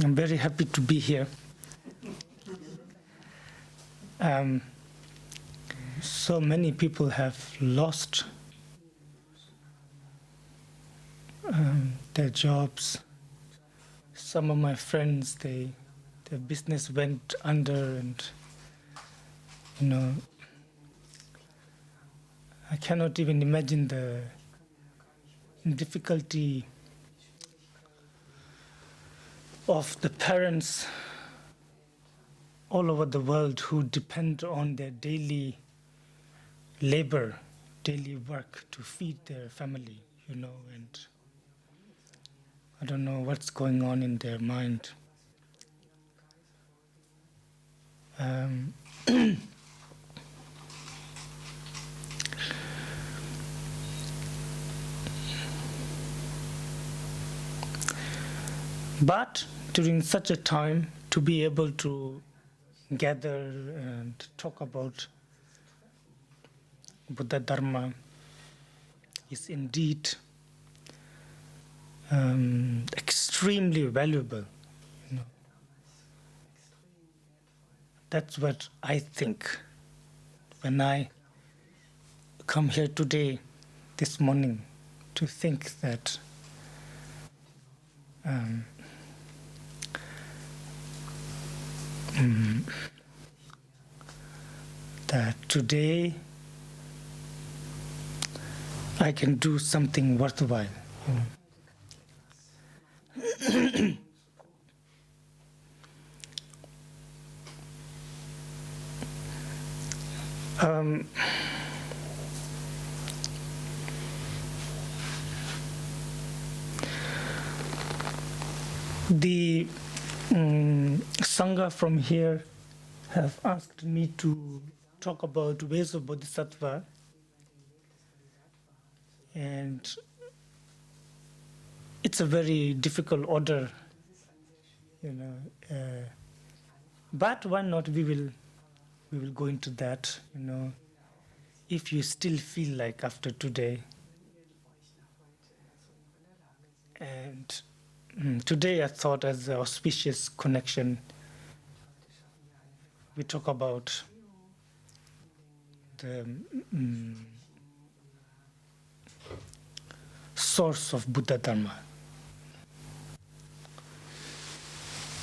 I'm very happy to be here. So many people have lost their jobs. Some of my friends, their business went under, and I cannot even imagine the difficulty of the parents all over the world who depend on their daily labor, daily work to feed their family, and I don't know what's going on in their mind. But during such a time, to be able to gather and talk about Buddha Dharma is indeed extremely valuable. That's what I think when I come here today, this morning, to think that that today I can do something worthwhile. The Sangha from here have asked me to talk about ways of Bodhisattva, and it's a very difficult order, but why not? We will go into that, if you still feel like after today. And today I thought, as an auspicious connection, we talk about the source of Buddha Dharma.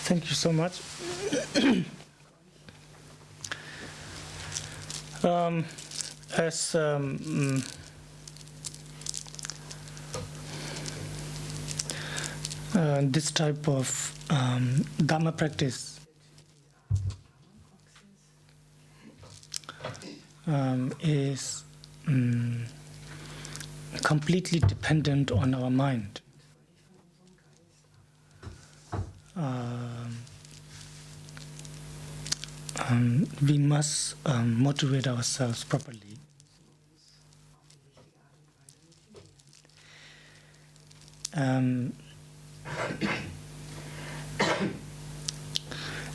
Thank you so much. As this type of Dharma practice is completely dependent on our mind. We must motivate ourselves properly.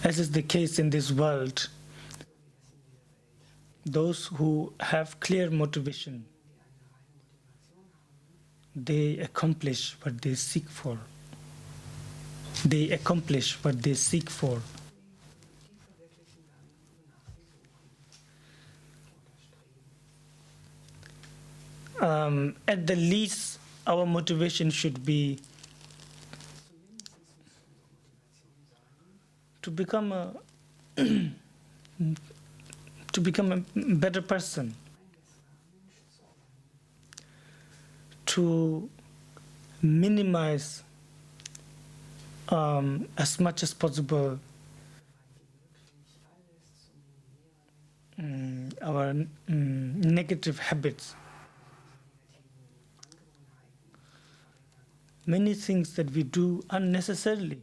As is the case in this world, those who have clear motivation, they accomplish what they seek for. They accomplish what they seek for. At the least, our motivation should be to become a better person, to minimize as much as possible our negative habits. Many things that we do unnecessarily.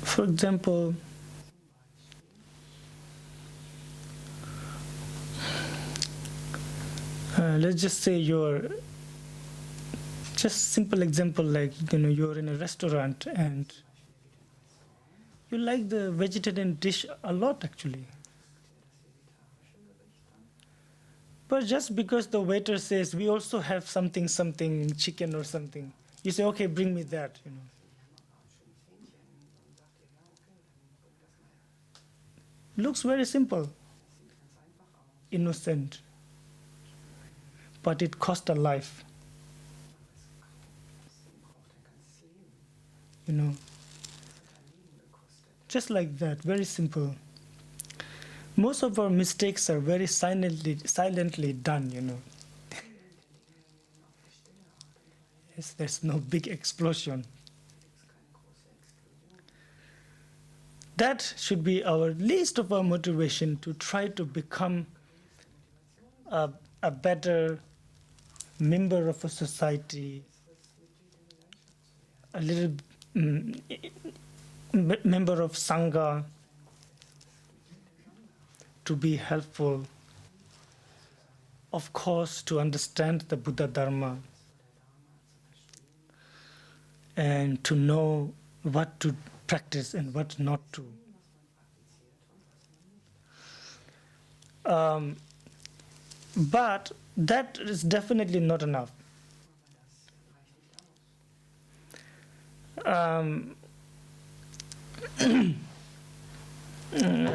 For example, let's just say just simple example, like you're in a restaurant and you like the vegetarian dish a lot actually, But just because the waiter says, we also have something, chicken or something, you say, okay, bring me that, Looks very simple, innocent, but it cost a life, Just like that, very simple. Most of our mistakes are very silently done, Yes, there's no big explosion. That should be our least of our motivation to try to become a better member of a society, a little member of Sangha, to be helpful, of course, to understand the Buddha Dharma and to know what to practice and what not to. But that is definitely not enough.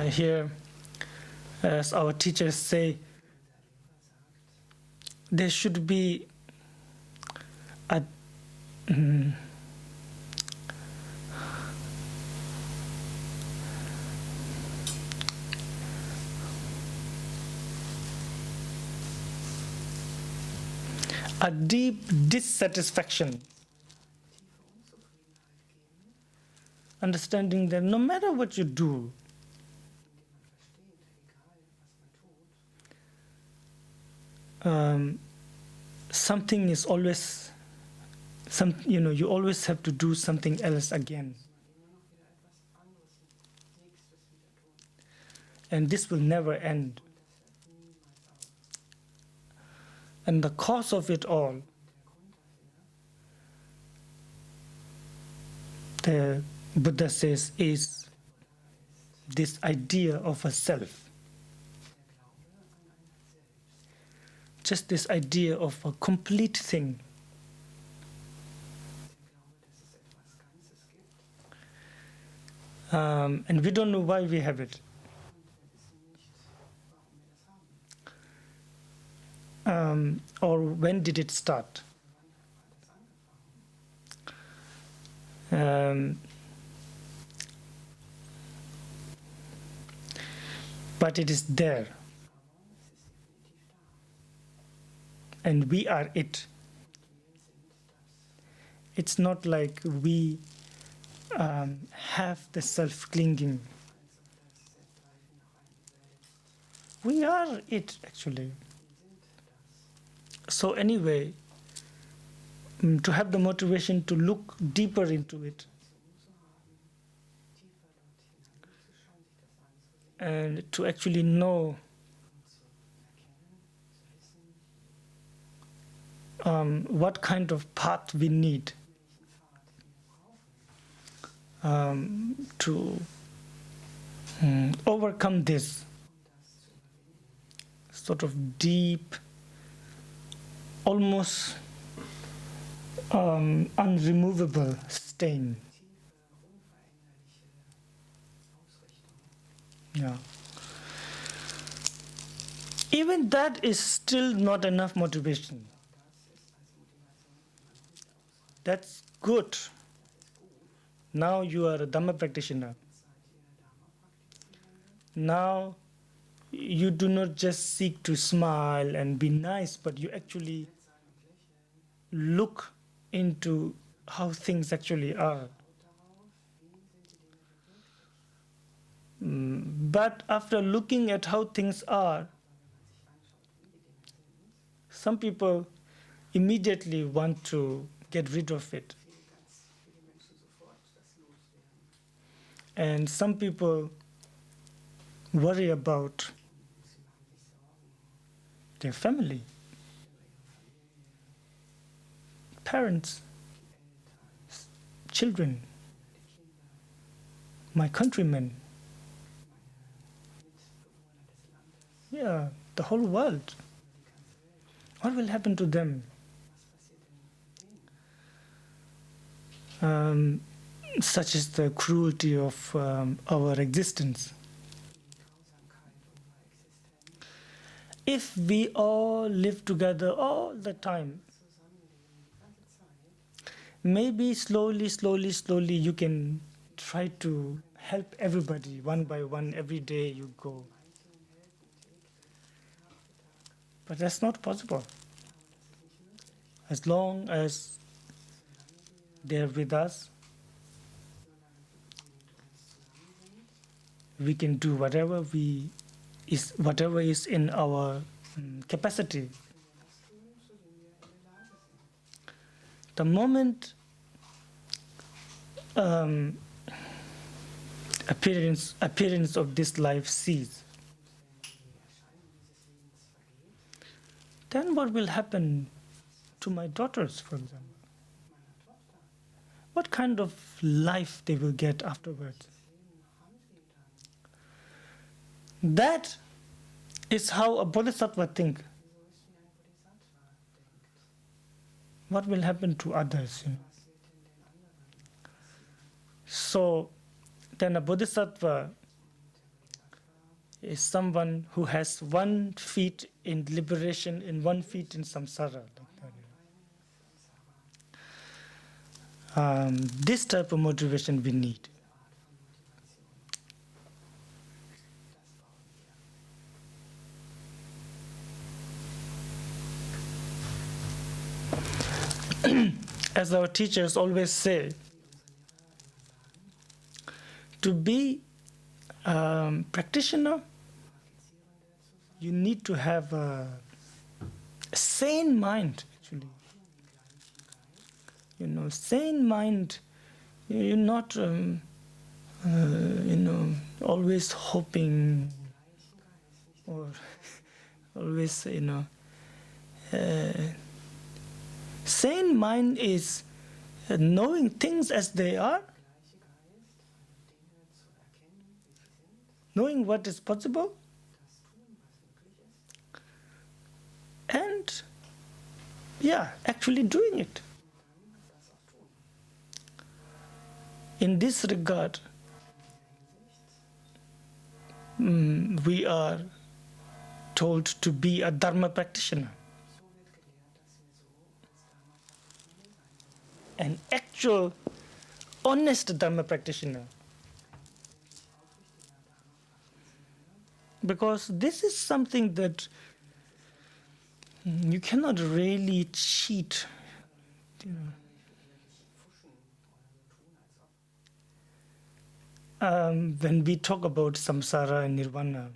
Here, as our teachers say, there should be a deep dissatisfaction, understanding that no matter what you do, something is always you always have to do something else again, and this will never end. And the cause of it all, the Buddha says, is this idea of a self. Just this idea of a complete thing. And we don't know why we have it. Or when did it start? But it is there. And we are it. It's not like we have the self-clinging. We are it, actually. So anyway, to have the motivation to look deeper into it and to actually know what kind of path we need to overcome this sort of deep, almost unremovable stain. Yeah. Even that is still not enough motivation. That's good. Now you are a Dhamma practitioner. Now you do not just seek to smile and be nice, but you actually look into how things actually are. But after looking at how things are, some people immediately want to get rid of it. And some people worry about their family, parents, children, my countrymen. Yeah, the whole world. What will happen to them? Such is the cruelty of our existence. If we all live together all the time, maybe slowly you can try to help everybody one by one every day you go. But that's not possible. As long as they're with us, we can do whatever is in our capacity. The moment appearance of this life ceases, then what will happen to my daughters, for example? What kind of life they will get afterwards? That is how a bodhisattva thinks. What will happen to others? So then a bodhisattva is someone who has 1 feet in liberation and 1 feet in samsara. This type of motivation we need. As our teachers always say, to be a practitioner, you need to have a sane mind, actually. Sane mind. You're not, always hoping or always, sane mind is knowing things as they are, knowing what is possible, and actually doing it. In this regard, we are told to be a Dharma practitioner. An actual, honest Dharma practitioner. Because this is something that you cannot really cheat. When we talk about samsara and nirvana,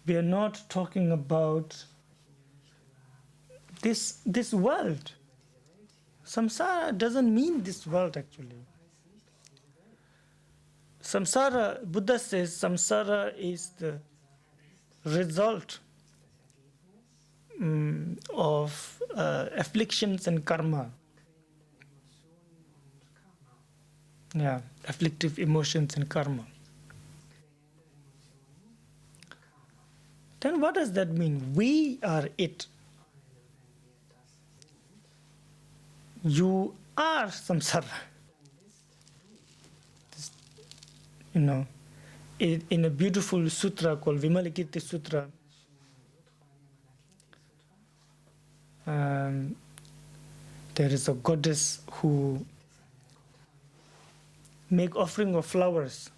we are not talking about this world. Samsara doesn't mean this world, actually. Samsara, Buddha says, samsara is the result of afflictions and karma. Afflictive emotions and karma. Then what does that mean? We are it. You are samsara. In a beautiful sutra called Vimalakirti Sutra, there is a goddess who make offering of flowers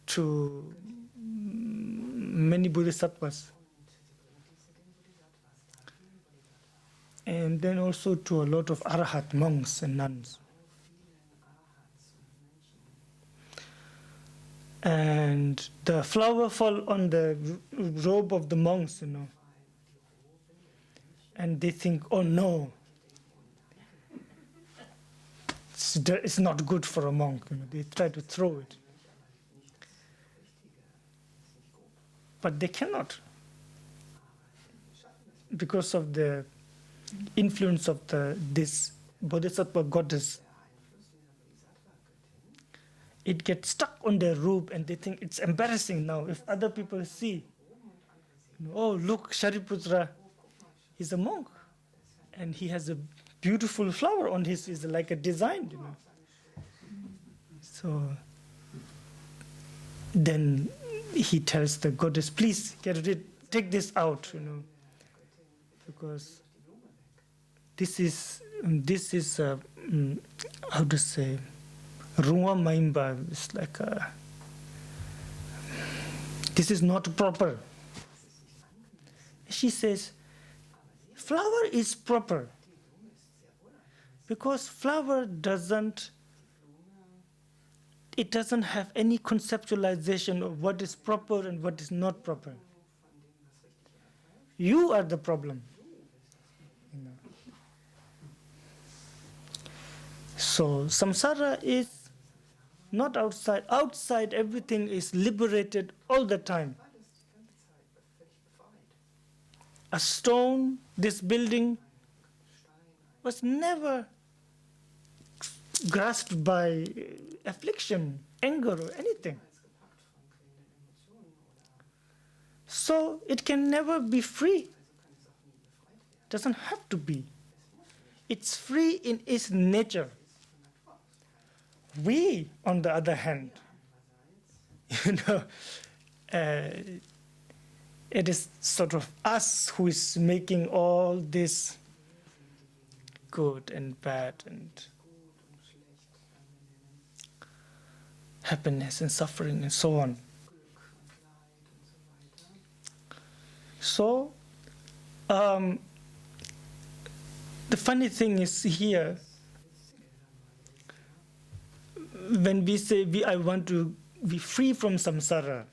to many bodhisattvas, and then also to a lot of arahat monks and nuns. And the flower fall on the robe of the monks, and they think, oh no, it's not good for a monk. They try to throw it. But they cannot, because of the influence of this bodhisattva goddess. It gets stuck on their robe and they think it's embarrassing now if other people see. Oh, look, Shariputra is a monk, and he has a beautiful flower on his, is like a design, So then he tells the goddess, please take this out, because this is how to say, Runga Maimba. It's like this is not proper. She says, flower is proper because flower doesn't have any conceptualization of what is proper and what is not proper. You are the problem. So samsara is not outside. Outside everything is liberated all the time. A stone, this building, was never grasped by affliction, anger, or anything. So it can never be free. Doesn't have to be. It's free in its nature. We, on the other hand, it is sort of us who is making all this good and bad and happiness and suffering and so on. So, the funny thing is here, when we say I want to be free from samsara,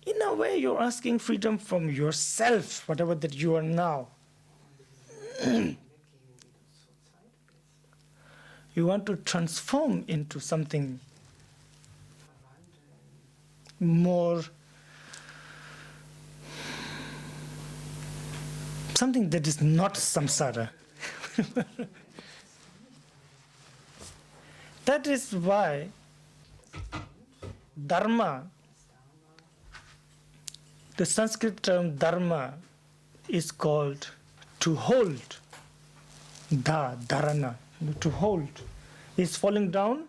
in a way you're asking freedom from yourself, whatever that you are now. You want to transform into something more, something that is not samsara. That is why dharma, the Sanskrit term dharma, is called to hold. Dharana, to hold. It's falling down,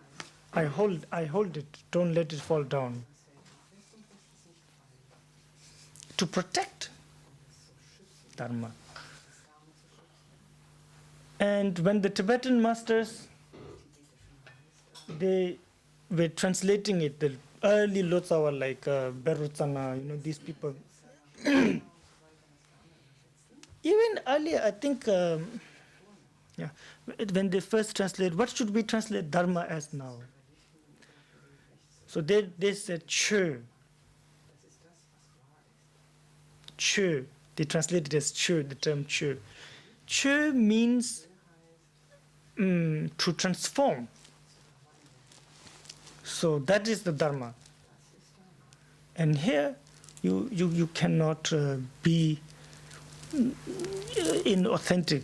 I hold it, don't let it fall down. To protect dharma. And when the Tibetan masters, they were translating it, the early Lotsawa like Berutsana, these people. Even earlier, I think, when they first translate, what should we translate dharma as now? So they said Chö. Chö. They translate it as Chö, the term Chö. Chö means to transform. So that is the dharma. And here you cannot be inauthentic.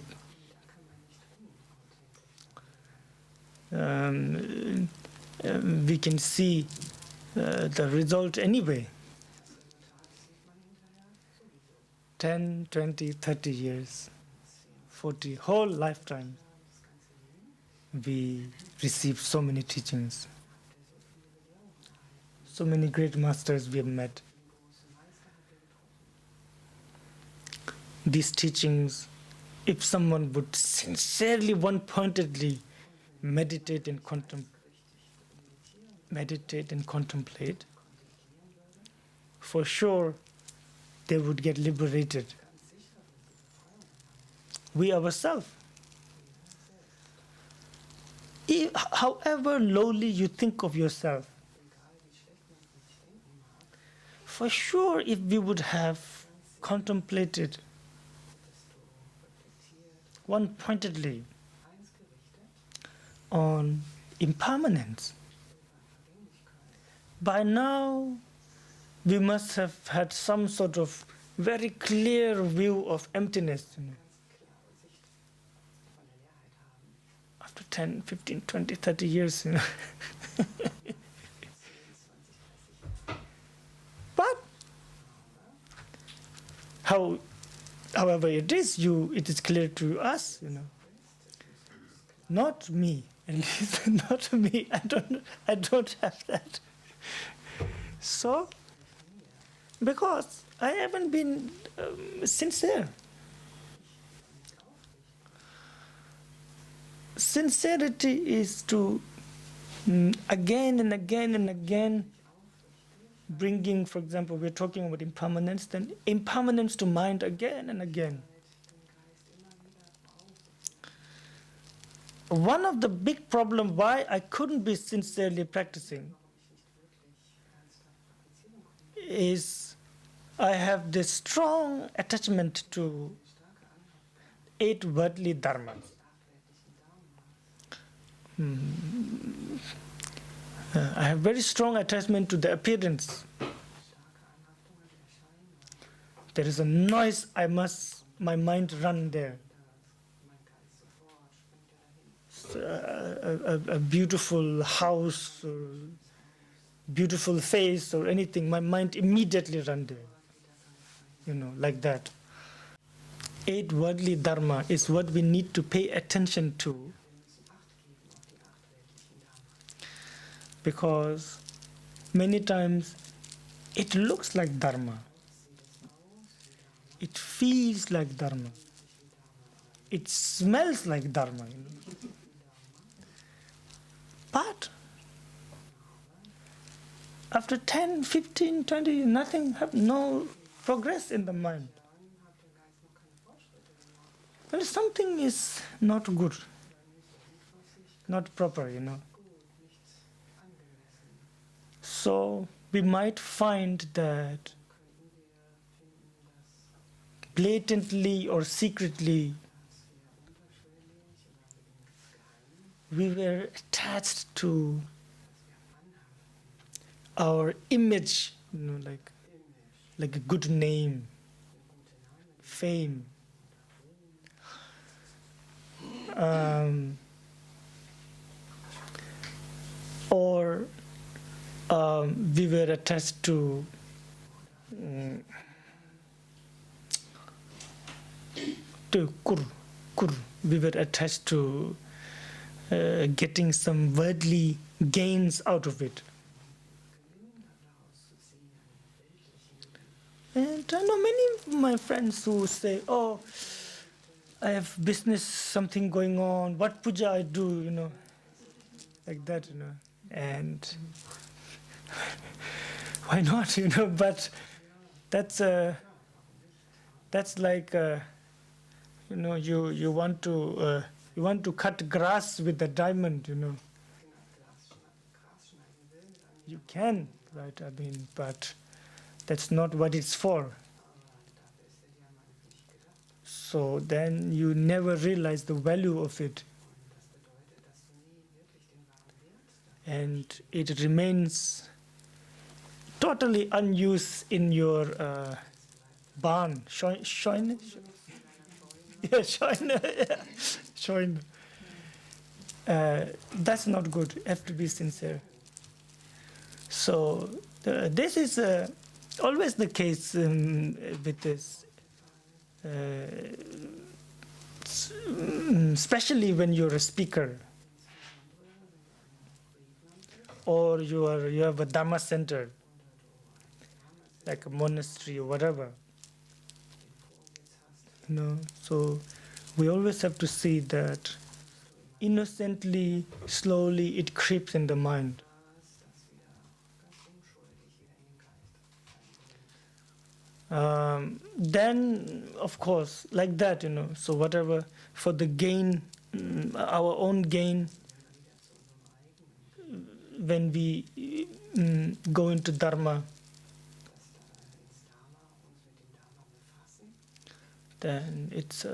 We can see the result anyway. 10, 20, 30 years, 40, whole lifetime, we receive so many teachings. So many great masters we have met. These teachings, if someone would sincerely, one-pointedly meditate and contemplate, for sure they would get liberated. We ourselves. However lowly you think of yourself, for sure if we would have contemplated one-pointedly on impermanence, by now we must have had some sort of very clear view of emptiness. After 10, 15, 20, 30 years. But however it is, it is clear to us, Not me, at least not me. I don't have that. So, because I haven't been sincere. Sincerity is to again and again and again bringing, for example, we're talking about impermanence, then impermanence to mind again and again. One of the big problems why I couldn't be sincerely practicing is I have this strong attachment to 8 worldly dharmas. I have very strong attachment to the appearance. There is a noise, my mind run there. A beautiful house or beautiful face or anything, my mind immediately run there. Like that. 8 worldly dharma is what we need to pay attention to. Because many times it looks like dharma. It feels like dharma. It smells like dharma. But after 10, 15, 20, no progress in the mind. Well, something is not good, not proper, So we might find that blatantly or secretly we were attached to our image, like a good name, fame. Or we were attached to kur. We were attached to getting some worldly gains out of it. And I know many of my friends who say, oh, I have business, something going on, what puja I do, like that, and why not, but that's like, you want to cut grass with a diamond, You can, right? But that's not what it's for. So then you never realize the value of it. And it remains totally unused in your barn. Scheune? Yeah, Scheune. That's not good. You have to be sincere. So this is always the case with this. Especially when you're a speaker or you have a Dhamma center like a monastery or whatever, so we always have to see that innocently, slowly it creeps in the mind. Then, of course, like that, so whatever, for the gain, our own gain, when we go into Dharma, then it's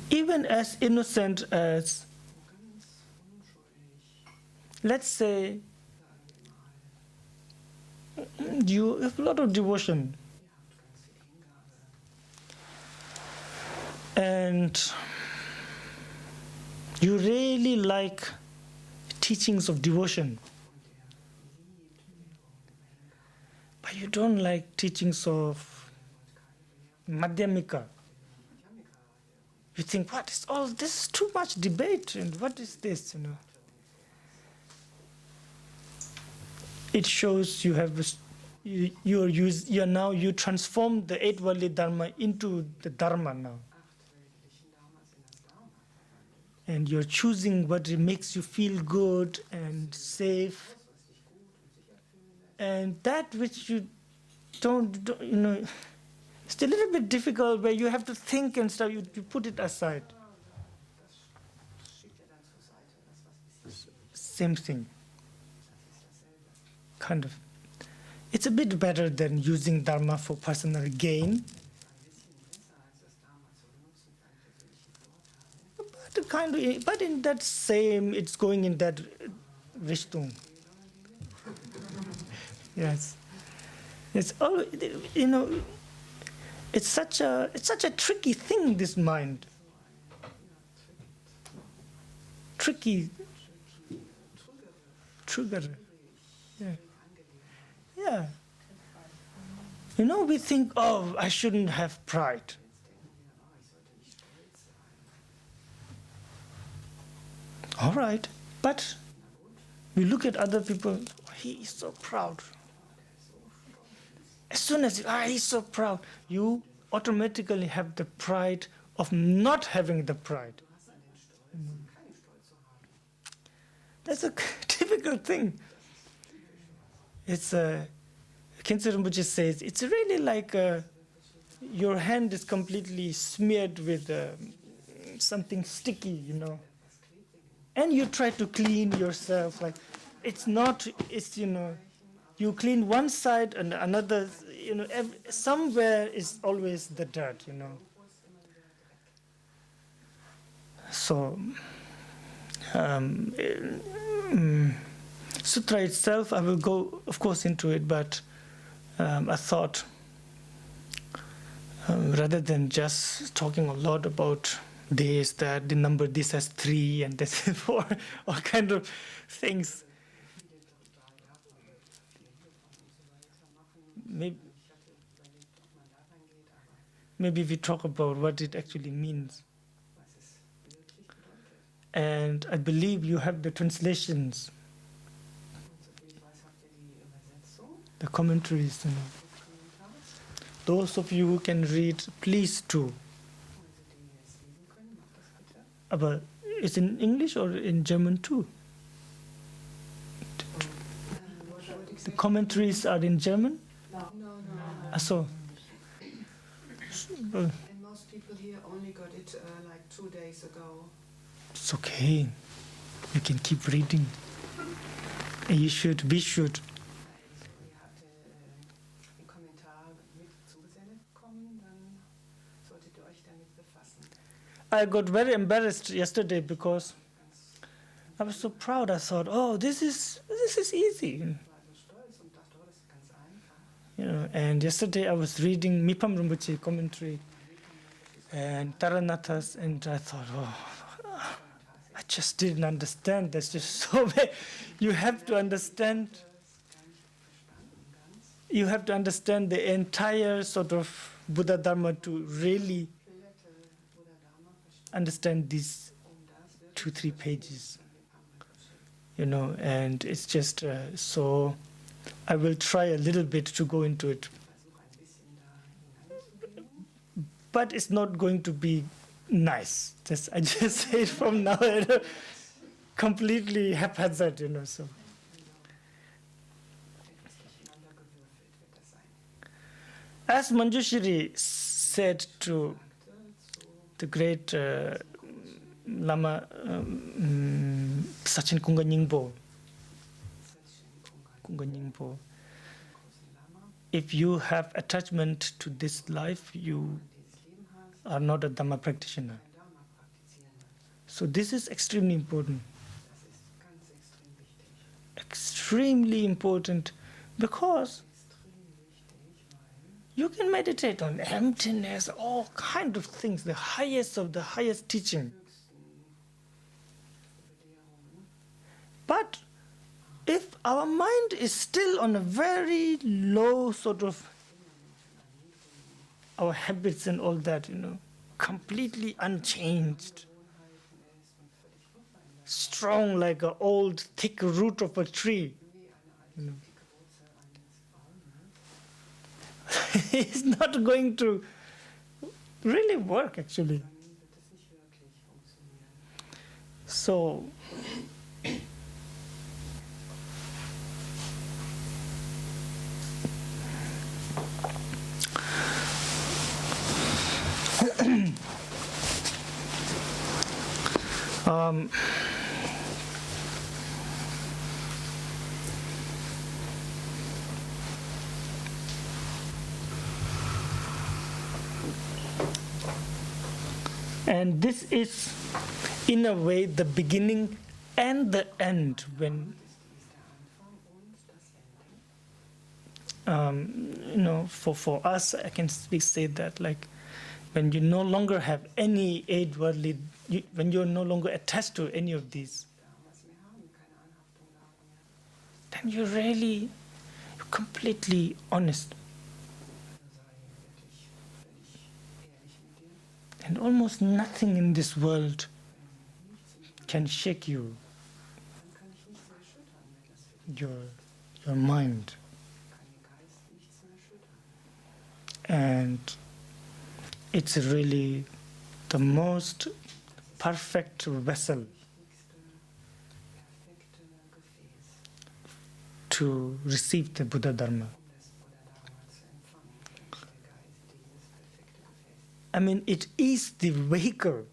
even as innocent as, let's say, you have a lot of devotion and you really like teachings of devotion, but you don't like teachings of Madhyamika. You think, what is all this? Is too much debate, and what is this? It shows you have you transform the eight-worldly dharma into the dharma now, and you're choosing what makes you feel good and safe, and that which you don't it's a little bit difficult where you have to think and stuff. You put it aside. Same thing. Kind of. It's a bit better than using dharma for personal gain. But in that same, it's going in that Richtung. Yes. It's all, it's such a tricky thing, this mind. Tricky. Trigger. Yeah. Yeah. We think, oh, I shouldn't have pride. All right. But we look at other people, he is so proud. As soon as he's so proud, you automatically have the pride of not having the pride. That's a typical thing. It's Khyentse Rinpoche says, it's really like your hand is completely smeared with something sticky, and you try to clean yourself. Like, it's you clean one side and another, somewhere is always the dirt, So, Sutra itself, I will go, of course, into it, but I thought, rather than just talking a lot about this, that, the number this has 3 and this has 4, all kind of things, maybe we talk about what it actually means. And I believe you have the translations, the commentaries. Those of you who can read, please do. But it's in English or in German too? The commentaries are in German? No. So. And most people here only got it like 2 days ago. It's okay. You can keep reading. And we should. Ihr habt einen Kommentar mit zugesendet bekommen, dann solltet ihr euch damit befassen. I got very embarrassed yesterday because I was so proud. I thought, oh, this is easy. And yesterday I was reading Mipam Rinpoche commentary and Taranatha's, and I thought, oh, I just didn't understand. There's just so many. You have to understand the entire sort of Buddha Dharma to really understand these 2-3 pages. And it's just so I will try a little bit to go into it. But it's not going to be nice. I just say it from now, completely haphazard, so. As Manjushri said to the great Lama Sachin Kunga Nyingpo, if you have attachment to this life, you are not a Dhamma practitioner. So this is extremely important. Extremely important, because you can meditate on emptiness, all kind of things, the highest of the highest teaching. But if our mind is still on a very low sort of our habits and all that, completely unchanged, strong like an old thick root of a tree, it's not going to really work actually. So and this is, in a way, the beginning and the end. When for us, I can say that, like, when you no longer have any eight worldly, when you're no longer attached to any of these, then you're completely honest. And almost nothing in this world can shake you, your mind. And it's really the most perfect vessel to receive the Buddha Dharma. I mean, it is the vehicle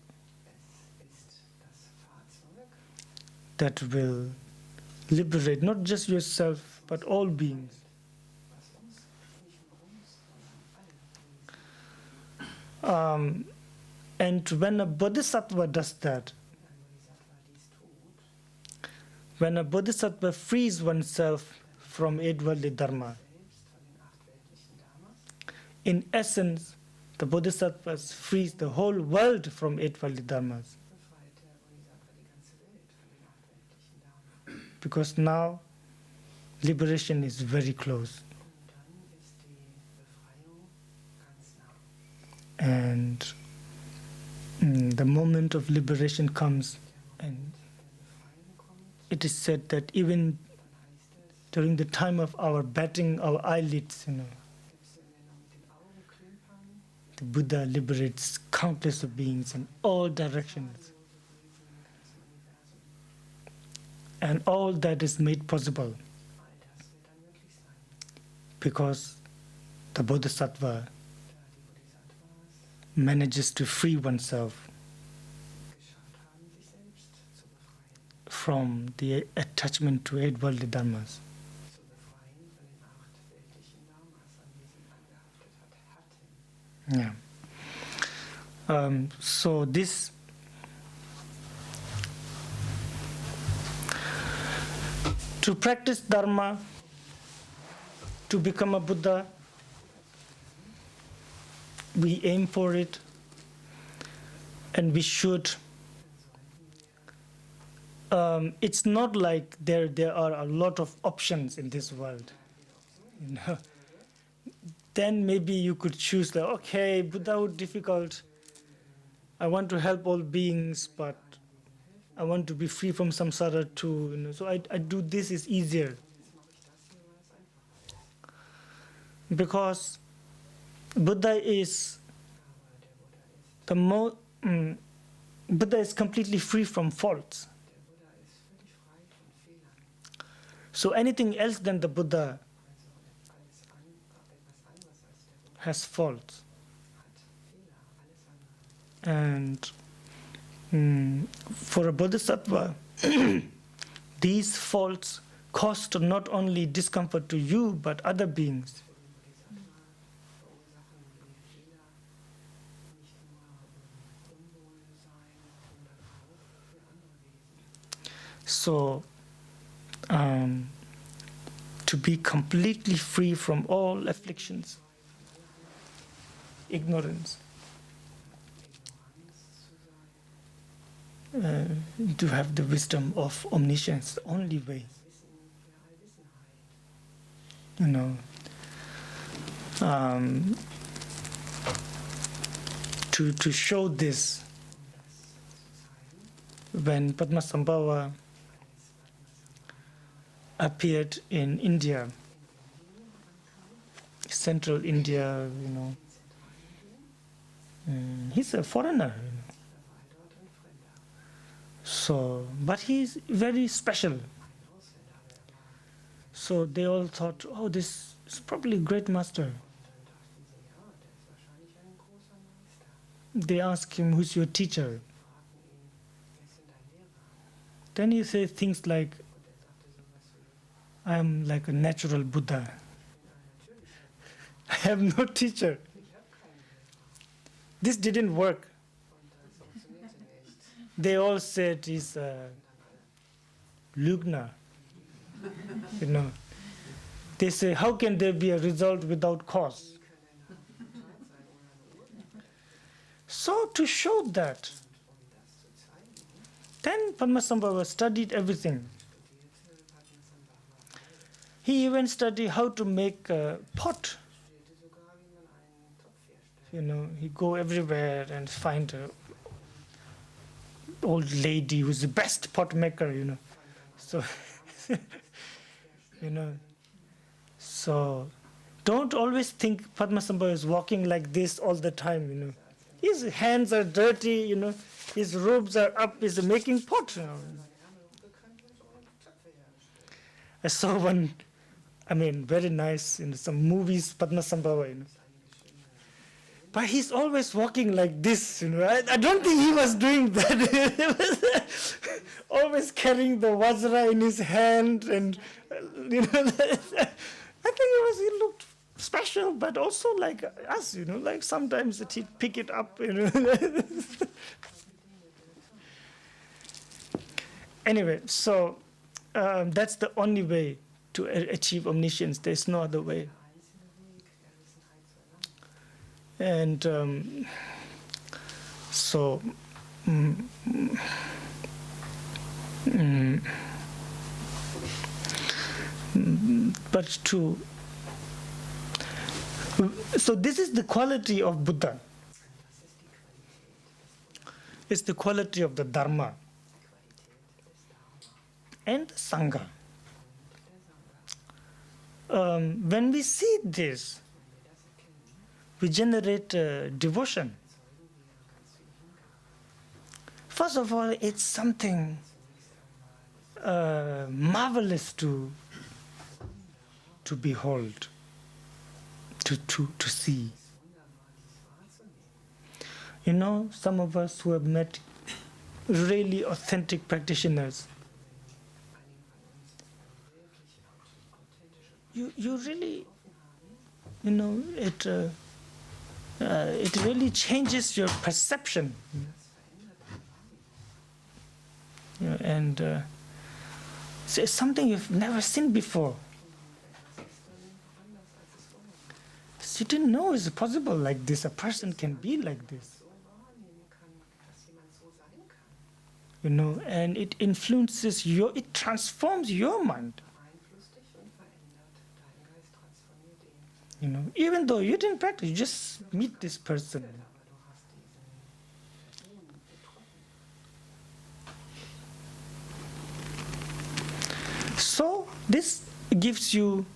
that will liberate not just yourself, but all beings. And when a bodhisattva does that, when a bodhisattva frees oneself from eight worldly dharma, in essence, the bodhisattva frees the whole world from eight worldly dharmas. Because now liberation is very close. And the moment of liberation comes, and it is said that even during the time of our batting our eyelids, the Buddha liberates countless of beings in all directions. And all that is made possible because the Bodhisattva manages to free oneself from the attachment to eight worldly dharmas. Yeah. So this to practice Dharma, to become a Buddha, we aim for it, and we should. It's not like there are a lot of options in this world. Then maybe you could choose like, okay, Buddhahood difficult. I want to help all beings, but I want to be free from samsara too. So I do this is easier. Because Buddha is Buddha is completely free from faults. So anything else than the Buddha has faults. And for a bodhisattva, these faults cause not only discomfort to you, but other beings. So, to be completely free from all afflictions, ignorance, to have the wisdom of omniscience, the only way. you know, to show this, when Padmasambhava appeared in India, central India, you know, he's a foreigner, you know. So, but he's very special. So they all thought, oh, this is probably a great master. They asked him, who's your teacher? Then he says things like, I am like a natural Buddha. I have no teacher. This didn't work. They all said he's a Lugna. You know. They say, how can there be a result without cause? So to show that, then Padmasambhava studied everything. He even studied how to make a pot. You know, he go everywhere and find a old lady who's the best pot maker, you know. So, you know, so don't always think Padmasambhava is walking like this all the time, you know. His hands are dirty, you know. His robes are up, he's making pot, you know. I saw one, I mean, very nice in some movies, Padmasambhava, you know. But he's always walking like this, you know. I don't think he was doing that. He was always carrying the vajra in his hand, and you know. I think he looked special, but also like us, you know. Like sometimes he'd pick it up, you know. Anyway, so that's the only way to achieve omniscience. There's no other way. And so, but to, so this is the quality of Buddha. It's the quality of the Dharma and the Sangha. When we see this, we generate devotion. First of all, it's something marvelous to behold, to see. You know, some of us who have met really authentic practitioners, you really, you know, it really changes your perception. You know, and it's something you've never seen before. So you didn't know it's possible like this. A person can be like this. You know, and it influences it transforms your mind. You know, even though you didn't practice, you just meet this person. So this gives you,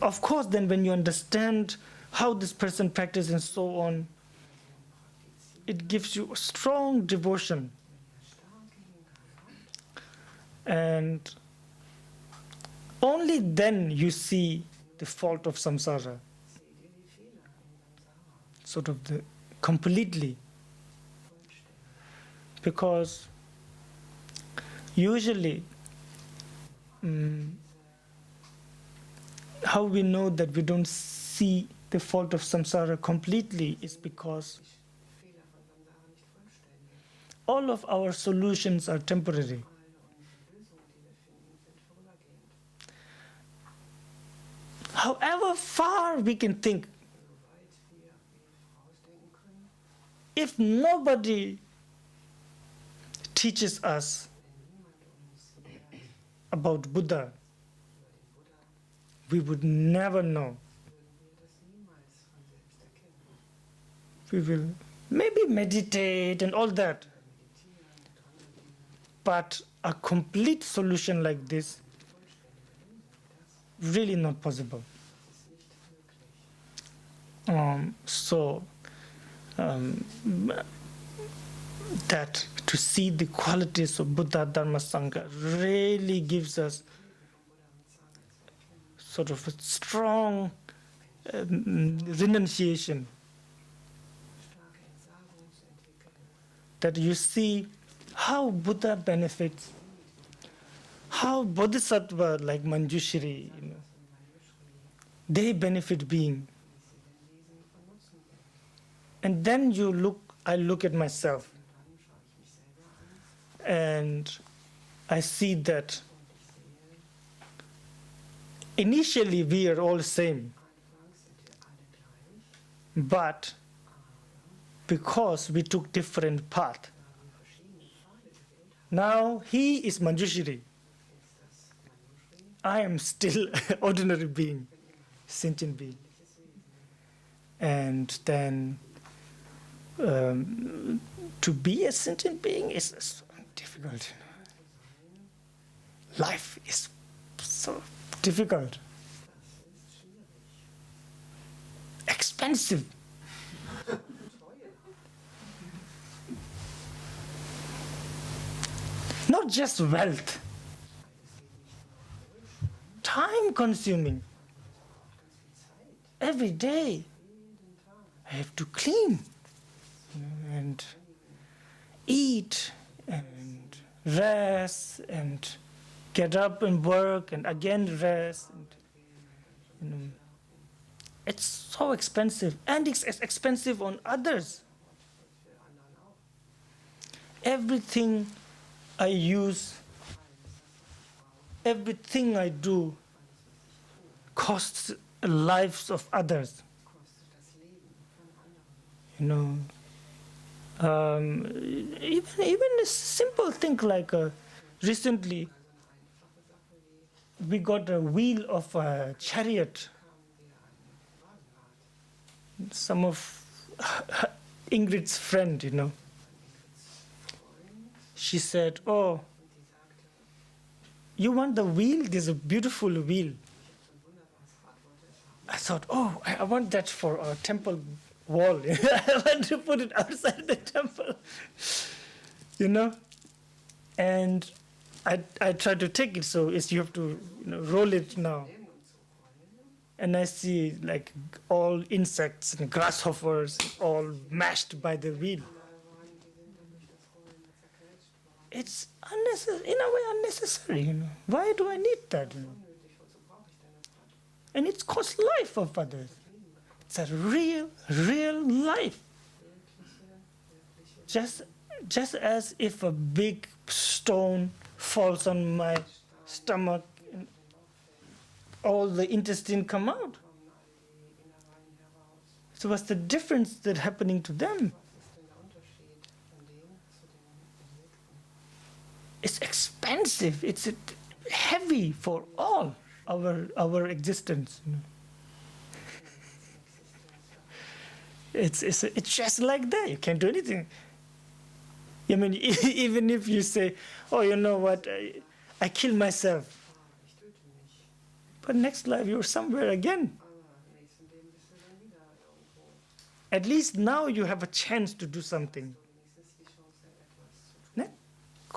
of course, then when you understand how this person practices and so on, it gives you a strong devotion. And only then you see the fault of samsara, sort of completely. Because usually, how we know that we don't see the fault of samsara completely is because all of our solutions are temporary. However far we can think, if nobody teaches us about Buddha, we would never know. würden wir das niemals von selbst erkennen. We will maybe meditate and all that, Oder meditieren und andere Dinge. but a complete solution like this, Vollständige Lösung, das really not possible. ist nicht möglich. So that to see the qualities of Buddha, Dharma, Sangha really gives us sort of a strong renunciation, Starke Entsagung zu entwickeln. that you see how Buddha benefits, how Bodhisattva like Manjushri, they benefit being. And then I look at myself and I see that initially we are all same, but because we took different path, now he is Manjushri. I am still ordinary being, sentient being. And then to be a sentient being is so difficult. Life is so difficult, expensive. Not just wealth, time consuming. Every day I have to clean and eat and rest and get up and work and again rest. And, it's so expensive, and it's expensive on others. Everything I use, everything I do costs lives of others. You know, even a simple thing like recently we got a wheel of a chariot. Some of Ingrid's friend, you know, she said, "Oh, you want the wheel? There's a beautiful wheel." I thought, "Oh, I want that for our temple wall. I want to put it outside the temple," you know. And I tried to take it, so you have to roll it now. And I see like all insects and grasshoppers all mashed by the wheel. It's unnecessary, in a way unnecessary, you know. Why do I need that? You know? And it costs life of others. It's a real life. Just as if a big stone falls on my stomach, and all the intestine come out. So what's the difference that's happening to them? It's expensive. It's heavy for all our existence. You know? It's just like that. You can't do anything. I mean, even if you say, "Oh, you know what? I kill myself," but next life you're somewhere again. At least now you have a chance to do something.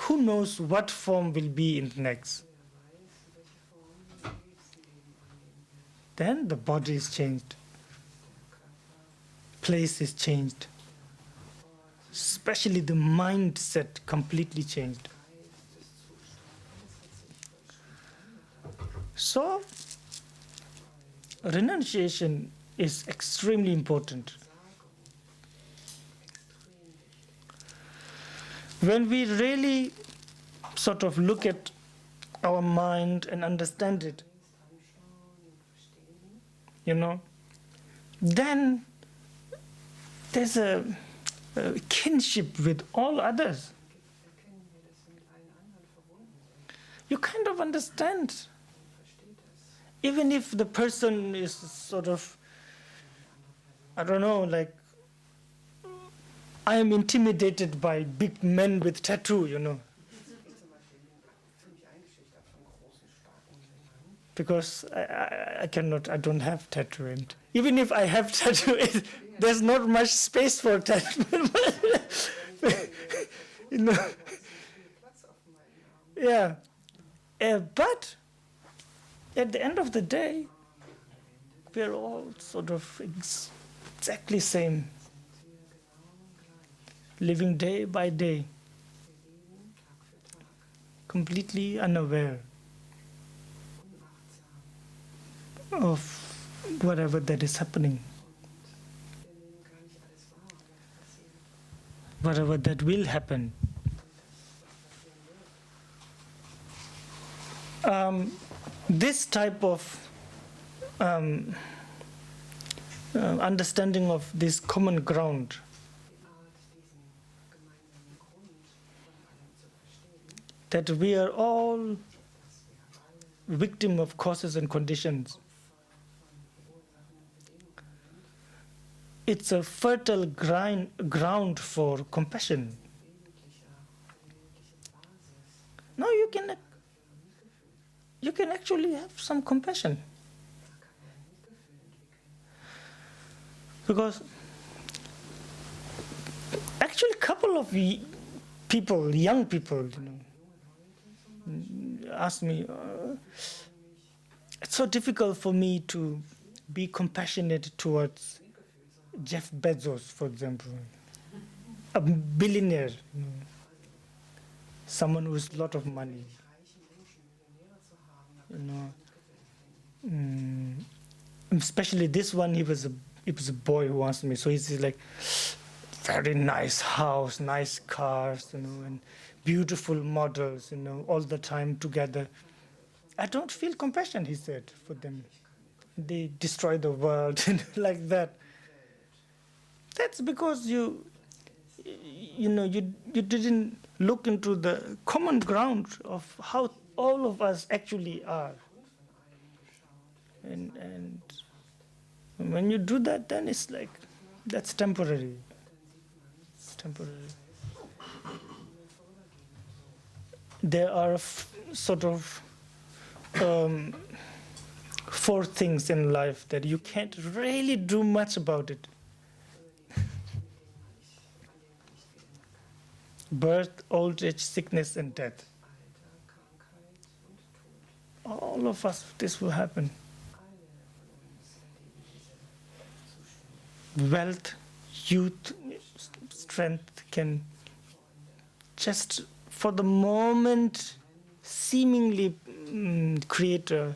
Who knows what form will be in the next? Then the body is changed. Place is changed. Especially the mindset completely changed. So, renunciation is extremely important. When we really sort of look at our mind and understand it, you know, then there's a kinship with all others. You kind of understand. even if the person is sort of, I don't know, like, I am intimidated by big men with tattoo, Ich zum Beispiel ziemlich eingeschüchtert von großen, starken Männern. because I don't have tattoo. And even if I have tattoo, there's not much space for tattoo. You know, Platz auf meinen Armen. yeah. But at the end of the day, we're all sort of exactly same, living day by day, Wir leben Tag für Tag, completely unaware unachtsam. of whatever that is happening, Wir nehmen gar nicht alles wahr, was passiert. whatever that will happen. Was passieren wird. This type of understanding of this common ground Die Art, diesen gemeinsamen Grund von allem zu verstehen, that we are all dass wir alle victim of causes and conditions. Opfer von Ursachen und Bedingungen sind, It's a fertile ground for compassion. bildlicher, bildliche Basis No, für Mitgefühl. you can actually have some compassion Da kann man Mitgefühl entwickeln. because actually a couple of people, young people, ask me, it's so difficult for me to be compassionate towards Jeff Bezos, for example, a billionaire, someone who has a lot of money, Reichen Menschen Millionäre zu haben, da kann man Mitgefühl empfinden. especially this one. He was a boy who asked me, so he's like very nice house, nice cars, and beautiful models, all the time together. I don't feel compassion, he said, for them. They destroy the world like that. That's because you didn't look into the common ground of how all of us actually are. And when you do that, then it's like, that's temporary. It's temporary. There are sort of 4 things in life that you can't really do much about it. Birth, old age, sickness, and death. Alter, Krankheit und Tod. All of us, this will happen. Alle von uns erleben diese Zustände. Wealth, youth, strength can just for the moment seemingly create a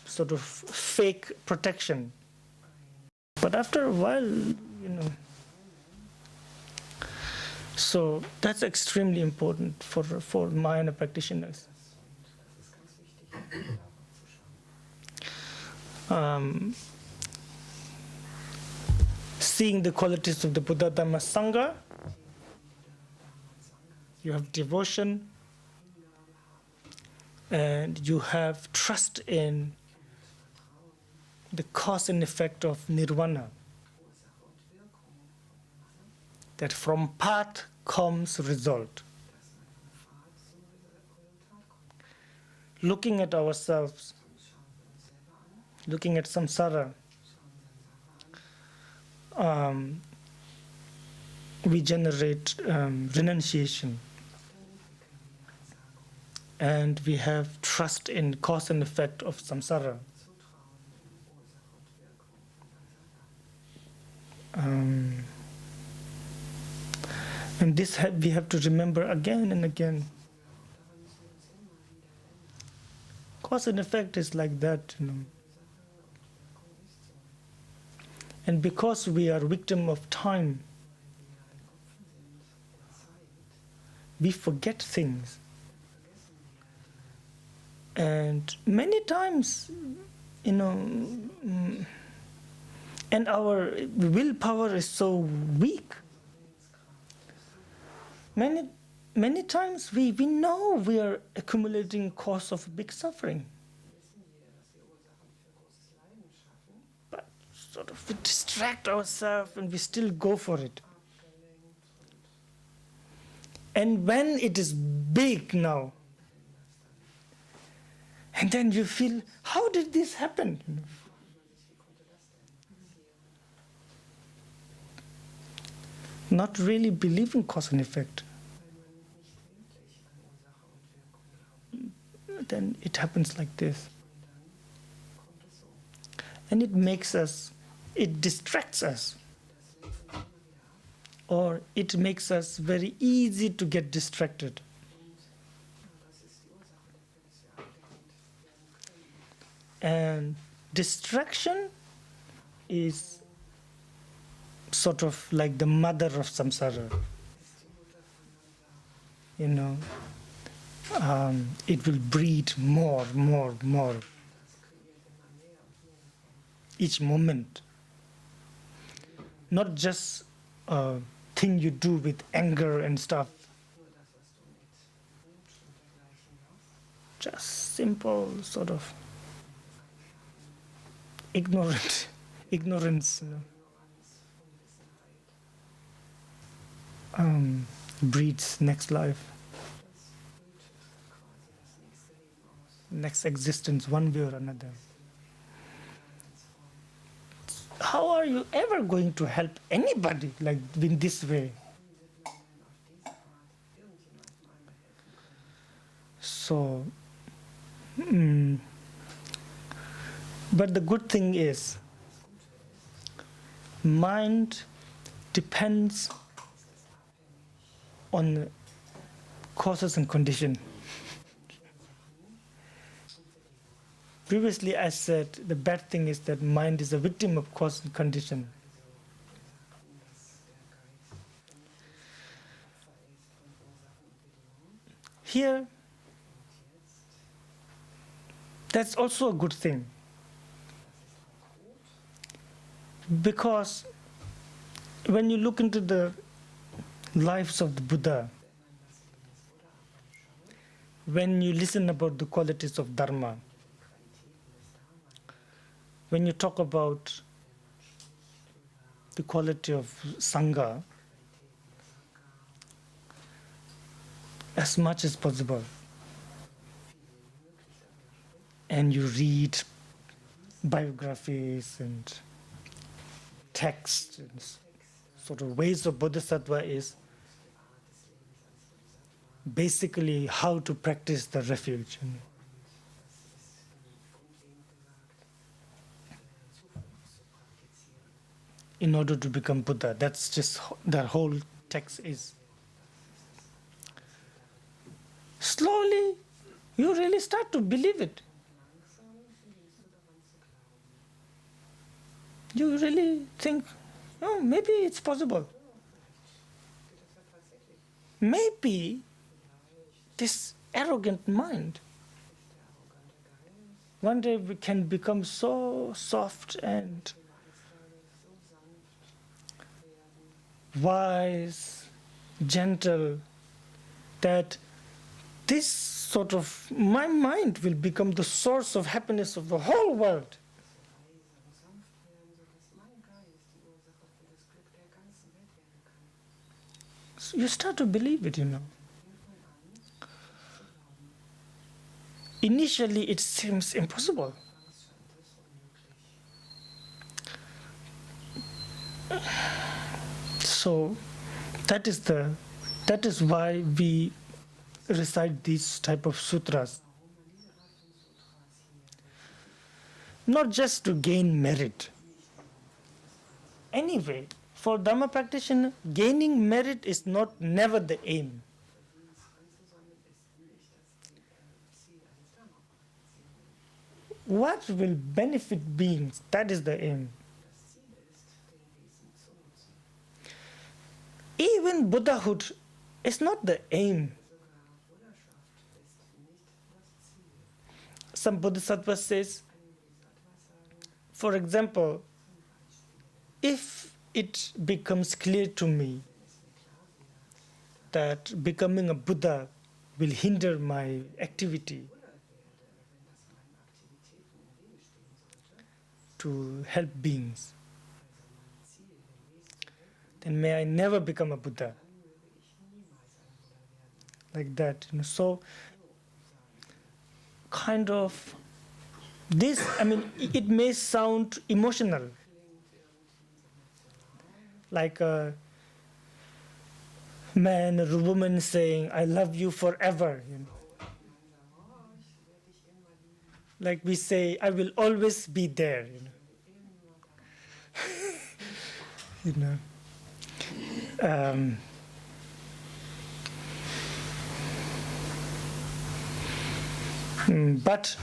sort of fake protection. But after a while, so that's extremely important for Mahayana practitioners. Das ist ganz wichtig, darauf zu schauen. Seeing the qualities of the Buddha Dhamma Sangha, you have devotion, and you have trust in the cause and effect of nirvana. Ursache und Wirkung von Nirvana, That from path comes result. dass man vom Pfad zum Resultat kommt. Looking at ourselves, Schauen wir uns selber an, looking at samsara, schauen wir uns an, we generate renunciation, and we have trust in cause and effect of samsara. Zutrauen in Ursache und Wirkung von Samsara. And this we have to remember again and again. Daran müssen wir uns immer wieder erinnern. Cause and effect is like that, Ursache und Wirkung ist so. And because we are victim of time, Weil wir ein Opfer sind der Zeit, we forget things. vergessen wir Dinge. And many times, and our willpower is so weak. Many times we know we are accumulating cause of big suffering. Wissen wir, dass wir Ursache sort of we distract ourselves and we still go for it. And when it is big now, and then you feel, how did this happen? Not really believe in cause and effect. Then it happens like this. And it makes us, it distracts us. Or it makes us very easy to get distracted. And distraction is sort of like the mother of samsara. You know, it will breed more each moment. Not just a thing you do with anger and stuff. Just simple sort of ignorance, you know. Breeds next life, next existence, one way or another. How are you ever going to help anybody like in this way? So, but the good thing is, mind depends on causes and condition. Previously I said the bad thing is that mind is a victim of cause and condition. Here, that's also a good thing. Because when you look into the lives of the Buddha, when you listen about the qualities of Dharma, when you talk about the quality of Sangha, as much as possible, and you read biographies and texts and sort of ways of Bodhisattva is basically how to practice the refuge. In order to become Buddha, that's just the whole text is. Slowly, you really start to believe it. You really think, oh, maybe it's possible. Maybe this arrogant mind one day we can become so soft and wise, gentle, that this sort of, my mind will become the source of happiness of the whole world. So you start to believe it, you know. Initially it seems impossible. So that is why we recite these type of sutras. Not just to gain merit. Anyway, for Dhamma practitioner, gaining merit is never the aim. What will benefit beings? That is the aim. Even Buddhahood is not the aim. Some Bodhisattva says, for example, if it becomes clear to me that becoming a Buddha will hinder my activity to help beings, then may I never become a Buddha. dann möge ich niemals ein Buddha werden. Like that, you know. So, kind of, this, I mean, it may sound emotional, Klingt irgendwie emotional. like a man or a woman saying, I love you forever, you know. Man sagt, oh, ich werde dich immer lieben. Like we say, I will always be there, you know. Immer da. You know. But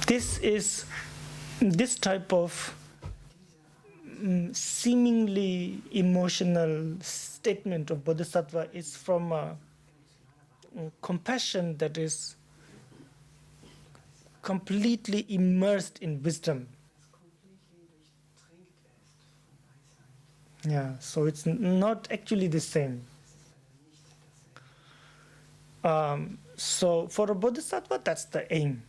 this type of seemingly emotional statement of Bodhisattva is from a compassion that is completely immersed in wisdom. Das completely durchtränkt ist von Weisheit. Yeah, so it's not actually the same. Das ist leider nicht dasselbe. So for a Bodhisattva, that's the aim.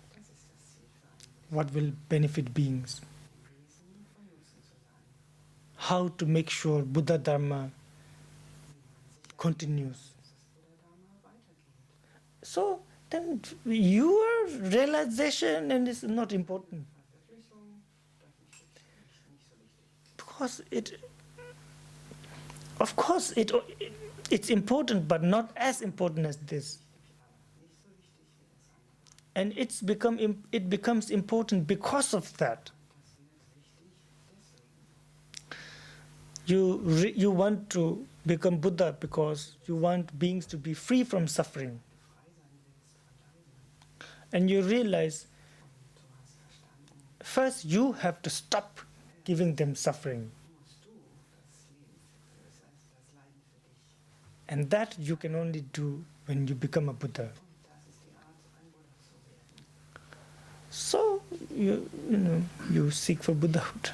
Das ist das Ziel für einen What will benefit beings? Wesen von Nutzen zu sein. How to make sure Buddha Dharma Wie man sich continues. dass das Buddha-Dharma weitergeht. So then your realization and is not important Verwirklichung, das ist nicht so wichtig. because of course it's important, but not as important as this. Aber nicht so wichtig wie das andere. And it becomes important because of that. Das wird wichtig deswegen. You want to become Buddha because you want beings to be free from suffering. Frei sein willst von Leiden. And you realize Du hast verstanden, first you have to stop giving them suffering. musst du das Leiden für dich. And that you can only do when you become a Buddha. Und das ist die Art, ein Buddha zu werden. So you seek for Buddhahood.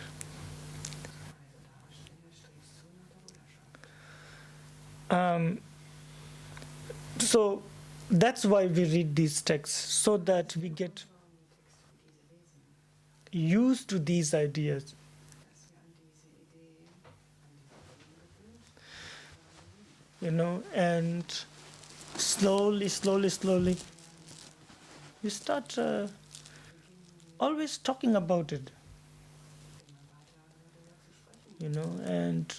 Also da strebst du nach der Buddhaschaft. So that's why we read these texts, so that we get Warum die Texte wie diese lesen? used to these ideas. Dass wir an diese Idee, an diese Ideen gewöhnt And slowly, you start always talking about it, immer weiter darüber zu sprechen. and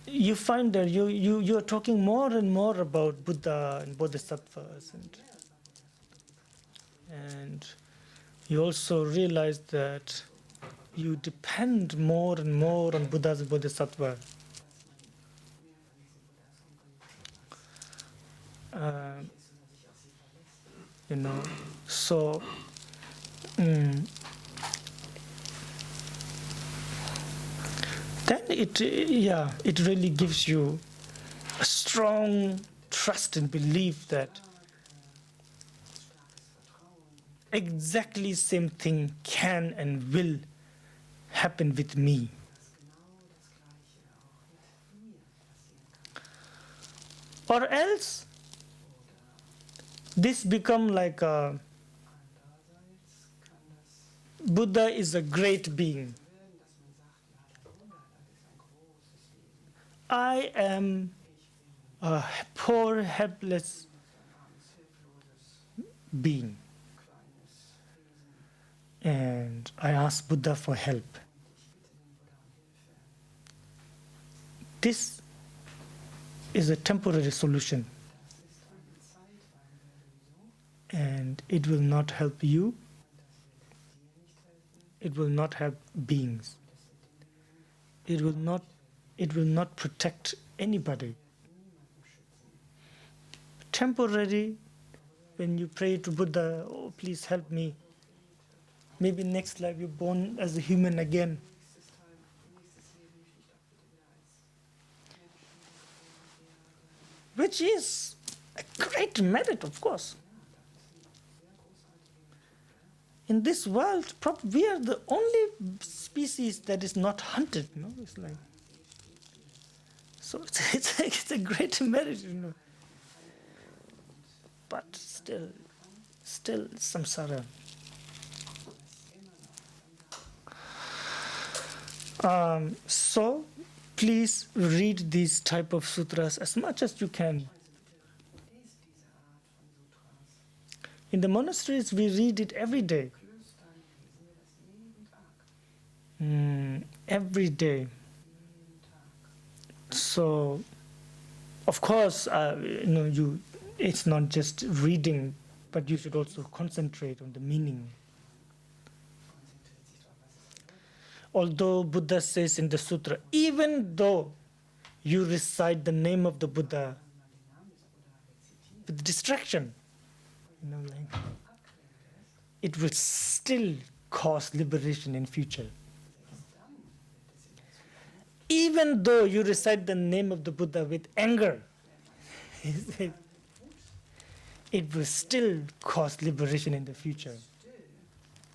you find that you are talking more and more about Buddha and Bodhisattvas, and you also realize that you depend more and more on Buddhas and Bodhisattvas. So then it really gives you a strong trust and belief that exactly same thing can and will happen with me. Or else this become like a Buddha is a great being. I am a poor, helpless being. And I ask Buddha for help. This is a temporary solution. And it will not help you. It will not help beings. It will not protect anybody. Temporary, when you pray to Buddha, oh, please help me. Maybe next life you're born as a human again. Which is a great merit, of course. In this world, we are the only species that is not hunted. It's like, so it's a great merit, But still samsara. So please read these type of sutras as much as you can. Also bitte lest diese Art von Sutras. In the monasteries, we read it every day. Klöstern lesen wir das jeden Tag. Every day. Jeden Tag. So, of course, it's not just reading, but you should also concentrate on the meaning. Konzentriert sich darauf, was es bedeutet. Although Buddha says in the sutra, even though you recite the name of the Buddha Wenn man den Namen des Buddha rezitiert, with distraction, like, abgelenkt ist, it will still cause liberation in future. selbst dann wird es in der Zukunft, Even though you recite the name of the Buddha with anger, mit Wut, it will still cause liberation in the future. still,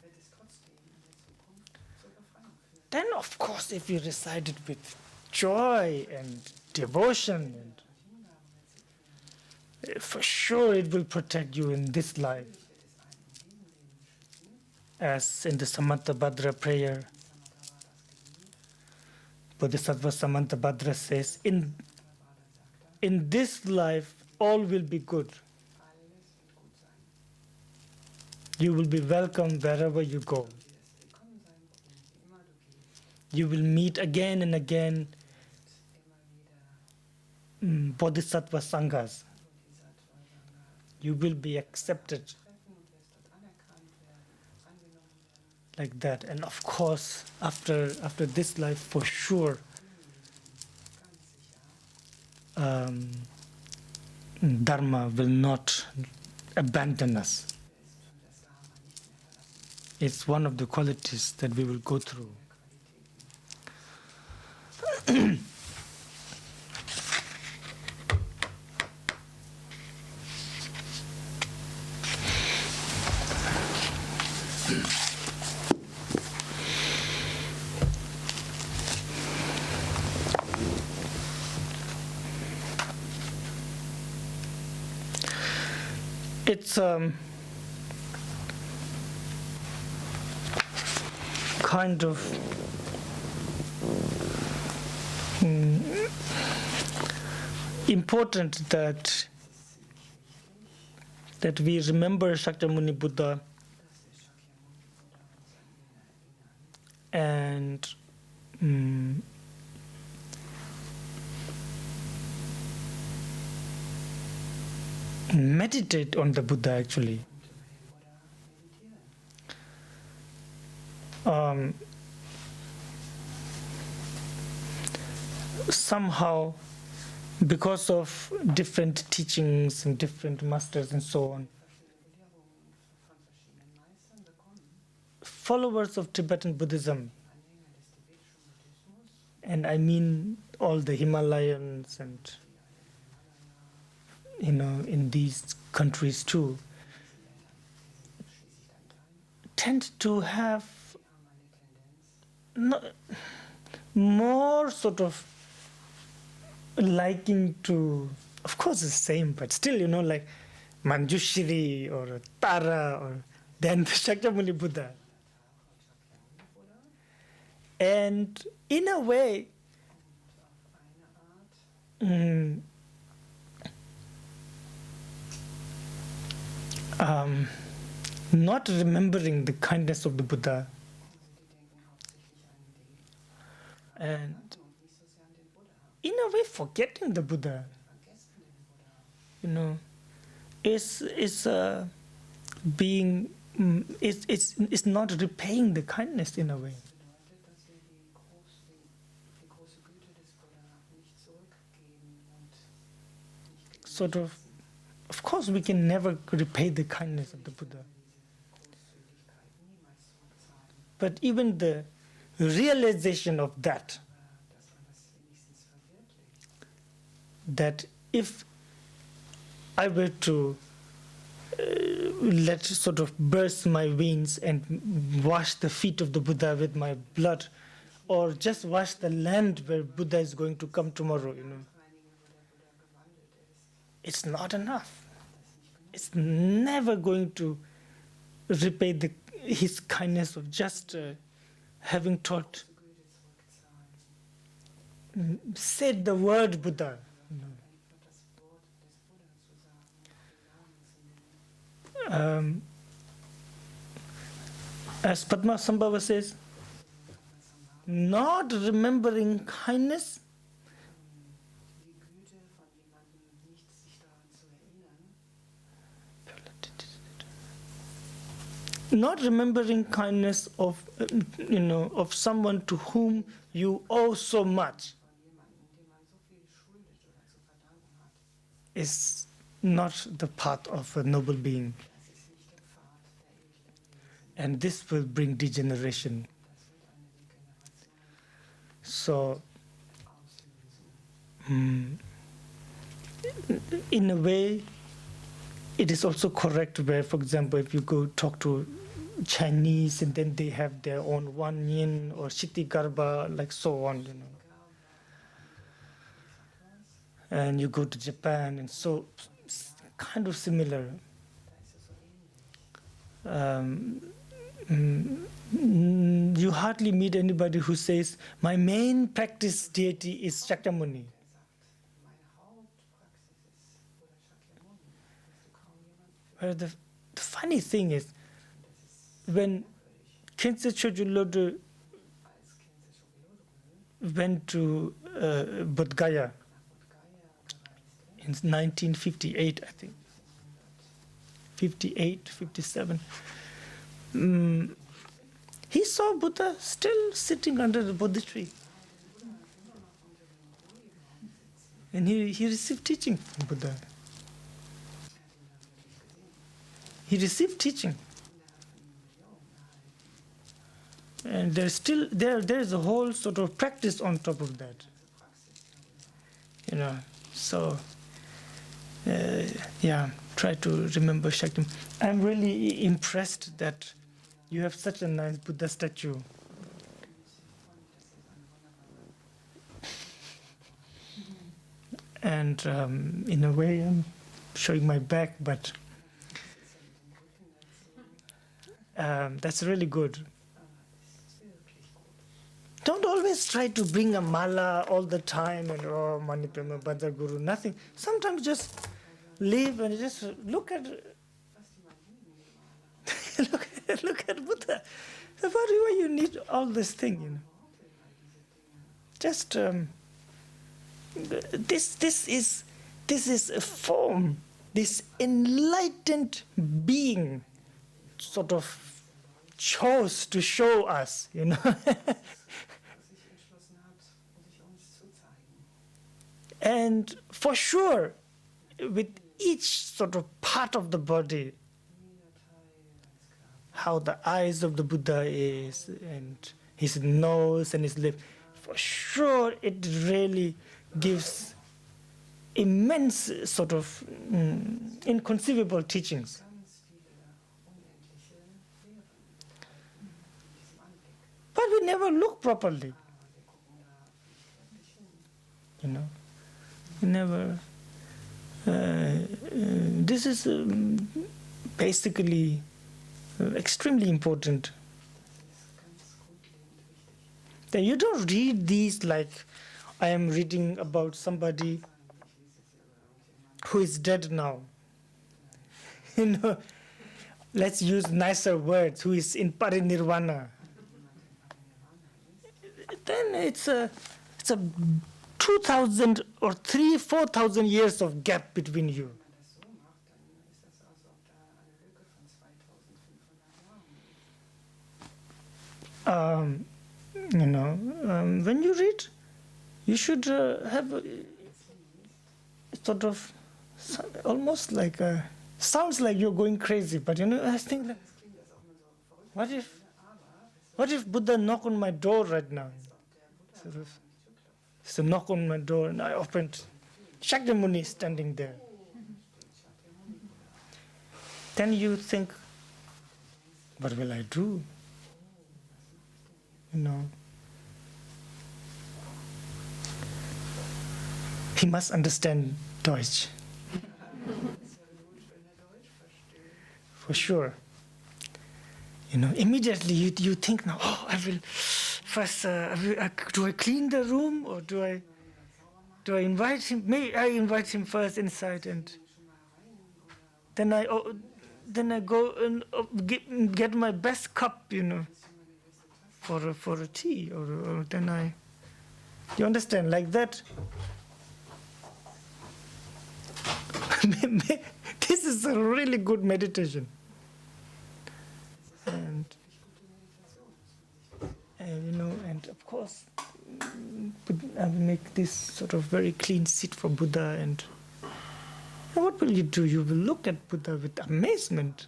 wird es trotzdem in der Zukunft zur Befreiung führen. Then, of course, if you recite it with joy and devotion, and Und Hingabe rezitieren, for sure it will protect you in this life. wird es einen in diesem Leben schützen. As in the Samantabhadra prayer, Samatha war das Gebet. Bodhisattva Samantabhadra says, Samatha sagt er, in this life, all will be good. alles wird gut sein. You will be welcome wherever you go. Du wirst willkommen sein, wohin immer du gehst. You will meet again and again Immer wieder Bodhisattva Sanghas. Bodhisattva Sangha You will be accepted treffen und wirst dort anerkannt werden, angenommen werden. like that. And of course, after this life, for sure, Ganz sicher Dharma will not abandon us. wirst du das Dharma nicht mehr verlassen. It's one of the qualities that we will go through. Qualitäten. It's kind of important that we remember Shakyamuni Buddha Dass wir Shakyamuni Buddha uns an ihn erinnern. and meditate on the Buddha actually. Und über den Buddha meditieren. Somehow, because of different teachings and different masters and so on, Verschiedene Belehrungen von verschiedenen Meistern bekommen. followers of Tibetan Buddhism, Anhänger des tibetischen Buddhismus, and I mean all the Himalayans and die alle im Himalaya, in these countries too, schließlich dann rein, tend to have die haben eine Tendenz, more sort of liking to, of course, the same, but still, like Manjushri or Tara or then the Shakyamuni Buddha. Shakyamuni Buddha, And in a way, und auf eine Art not remembering the kindness of the Buddha die denken hauptsächlich an den and Nannten und nicht so sehr an den Buddha. in a way forgetting the Buddha, Vergessen den Buddha. is being is not repaying the kindness in a way. Das bedeutet, dass wir die große Güte des Buddha nicht zurückgeben und nicht Sort of course, we can never repay the kindness of the Buddha, diese Großzügigkeit niemals zurückzahlen. but even the realization of that, Aber dass man das wenigstens verwirklicht, that if I were to let sort of burst my veins and wash the feet of the Buddha with my blood, or just wash the land where Buddha is going to come tomorrow, reinigen, wo der Buddha gewandelt ist, it's not enough. das ist nicht genug. It's never going to repay his kindness of just having taught Große Güte zurückzahlen, said the word Buddha. Einfach das Wort des Buddha zu sagen, den Namen zu nennen. As Padmasambhava says, not remembering kindness Die Güte von jemandem nicht sich daran zu erinnern, not remembering kindness of of someone to whom you owe so much von jemandem, dem man so viel schuldet oder zu verdanken hat. is not the path of a noble being, Das ist nicht der Pfad der edlen Wesen. and this will bring degeneration. Das wird eine Degeneration So auslösen. in a way, it is also correct where, for example, if you go talk to Chinese and then they have their own one yin or shiti garba, like so on, and you go to Japan and so kind of similar. You hardly meet anybody who says, my main practice deity is Shakyamuni. Meine Hauptpraxis ist Buddha Shakyamuni. Wirst du kaum jemanden Where the funny thing is, when Khyentse Chogyulodro als Khyentse Chogyolodro went to Bodh Gaya nach Bodh Gaya gereist in 1958, I think, 58, 57, he saw Buddha still sitting under the Bodhi tree. And he received teaching from Buddha. He received teaching. And there's still there's a whole sort of practice on top of that. So try to remember Shakti. I'm really impressed that you have such a nice Buddha statue. And in a way, I'm showing my back, but that's really good. Don't always try to bring a mala all the time and Maniprema Bhajar Guru, nothing. Sometimes just live and just look at look at Buddha. Why you need all this thing, Just this is a form, this enlightened being sort of chose to show us, sich entschlossen hat, sich uns zu zeigen. And for sure, with each sort of part of the body, Jeder Teil des Körpers, how the eyes of the Buddha is, and his nose and his lip, for sure it really gives immense sort of inconceivable teachings. ganz viele unendliche Lehren enthalten in diesem Anblick. But we never look properly, Wir gucken da nicht wirklich hin. We never. This is basically extremely important. Das ist ganz grundlegend wichtig. Then you don't read these like I am reading about somebody Ich lese jetzt hier über irgendjemanden, who is dead now. Let's use nicer words, who is in parinirvana. Then it's a 2,000 or 4,000 years of gap between you. wenn man das so macht, dann ist das, als ob da eine Lücke von 2500 Jahren liegt. When you read, you should have a sort of almost like sounds like you're going crazy, but I think like, Das klingt, als ob man so verrückt what if wäre, aber es ist what if Buddha knock on my door right now? als ob der Buddha Sort an of, die Tür klopft. it's a knock on my door, and I opened. Shakyamuni is standing there. Then you think, what will I do? He must understand Deutsch, Es wäre gut, wenn er Deutsch versteht. for sure. Immediately you think now, I will first, do I clean the room or do I invite him? Maybe I invite him first inside, and then I go and get my best cup, for a tea, or then I. You understand, like that? This is a really good meditation. And and of course, I will make this sort of very clean seat for Buddha. And what will you do? You will look at Buddha with amazement.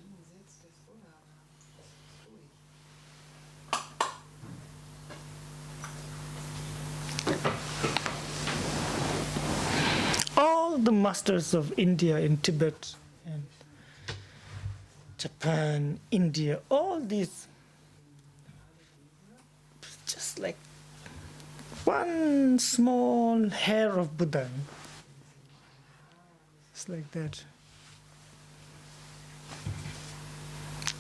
All the masters of India and Tibet and Japan, India, all these, just like one small hair of Buddha. It's like that.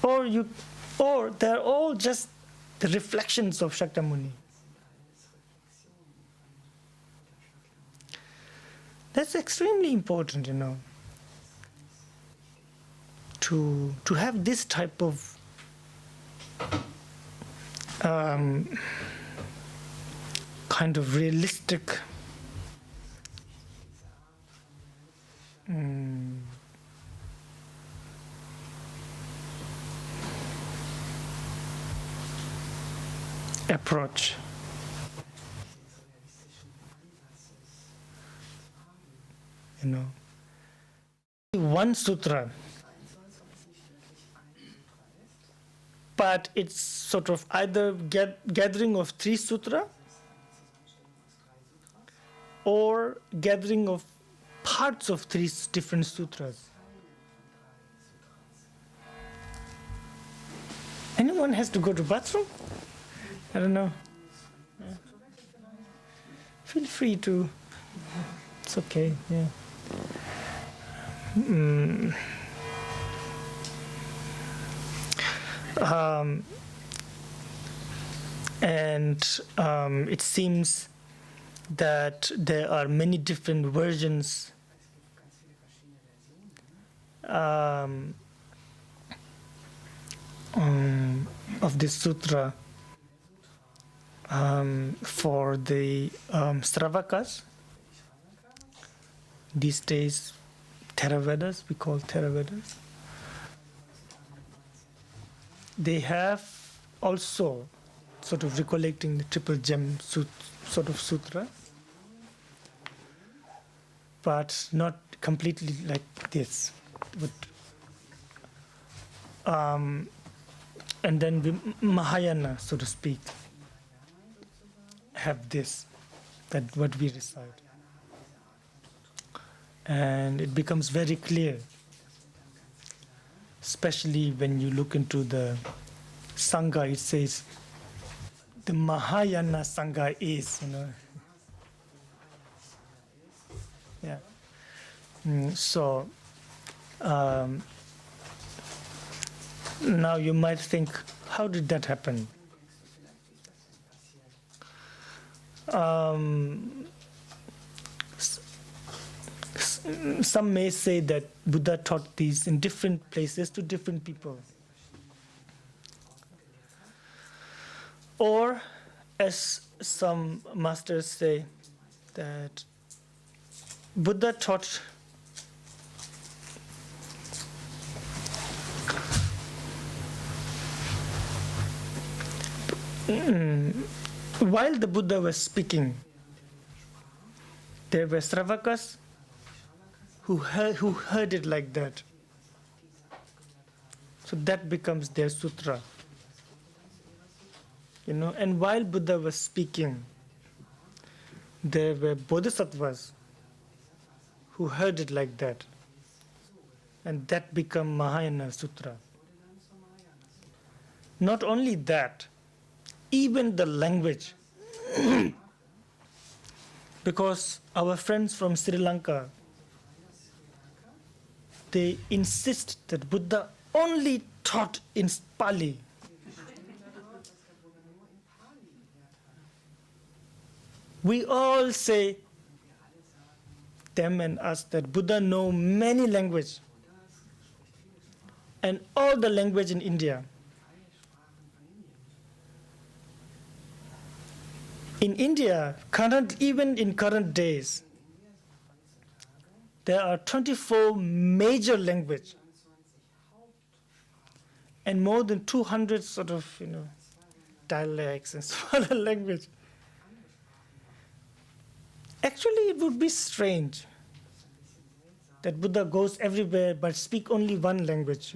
Or they're all just the reflections of Shakyamuni. That's extremely important, to have this type of kind of realistic approach. One sutra, but it's sort of either gathering of 3 sutra or gathering of parts of 3 different sutras. Anyone has to go to bathroom? I don't know. Yeah. Feel free to. It's okay. Yeah. It seems that there are many different versions of this sutra for the Sravakas. These days, Theravedas, we call Theravedas. They have also sort of recollecting the triple gem sort of sutra, but not completely like this. And then the Mahayana, so to speak, have this, that what we recite. And it becomes very clear, especially when you look into the Sangha. It says the Mahayana Sangha is, yeah. So now you might think, how did that happen? Some may say that Buddha taught these in different places to different people. Or, as some masters say, that Buddha taught while the Buddha was speaking, there were Sravakas who heard it like that. So that becomes their sutra. And while Buddha was speaking, there were bodhisattvas who heard it like that. And that became Mahayana Sutra. Not only that, even the language. Because our friends from Sri Lanka, they insist that Buddha only taught in Pali. We all say, them and us, that Buddha know many languages, and all the language in India. In India, even in current days, there are 24 major languages and more than 200 sort of, dialects and smaller language. Actually, it would be strange that Buddha goes everywhere but speak only one language,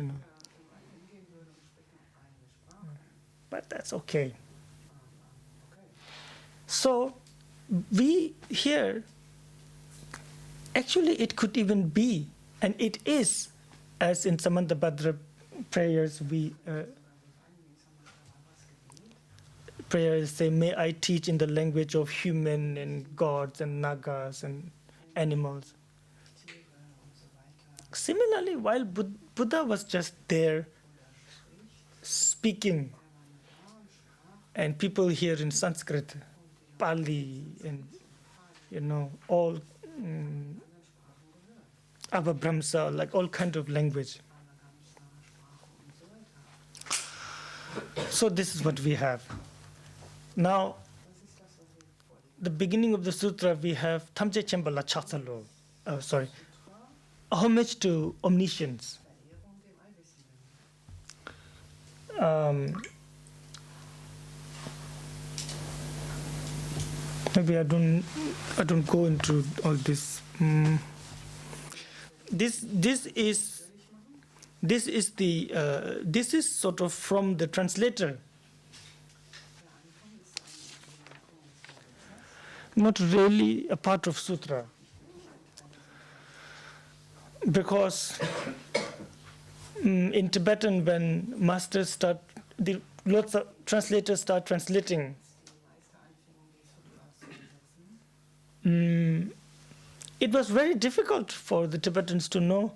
But that's okay. So we here, actually it could even be, and it is, as in Samantabhadra prayers, prayers say, may I teach in the language of human and gods and nagas and animals. Similarly, while Buddha was just there speaking, and people here in Sanskrit, Pali, and all Abhabramsa, like all kind of language. So this is what we have. Now, the beginning of the sutra, we have Tamje Chembala Chatsalo. Homage to omniscience. Maybe I don't go into all this. This is sort of from the translator. Not really a part of sutra, because in Tibetan, when masters start, lots of translators start translating. It was very difficult for the Tibetans to know,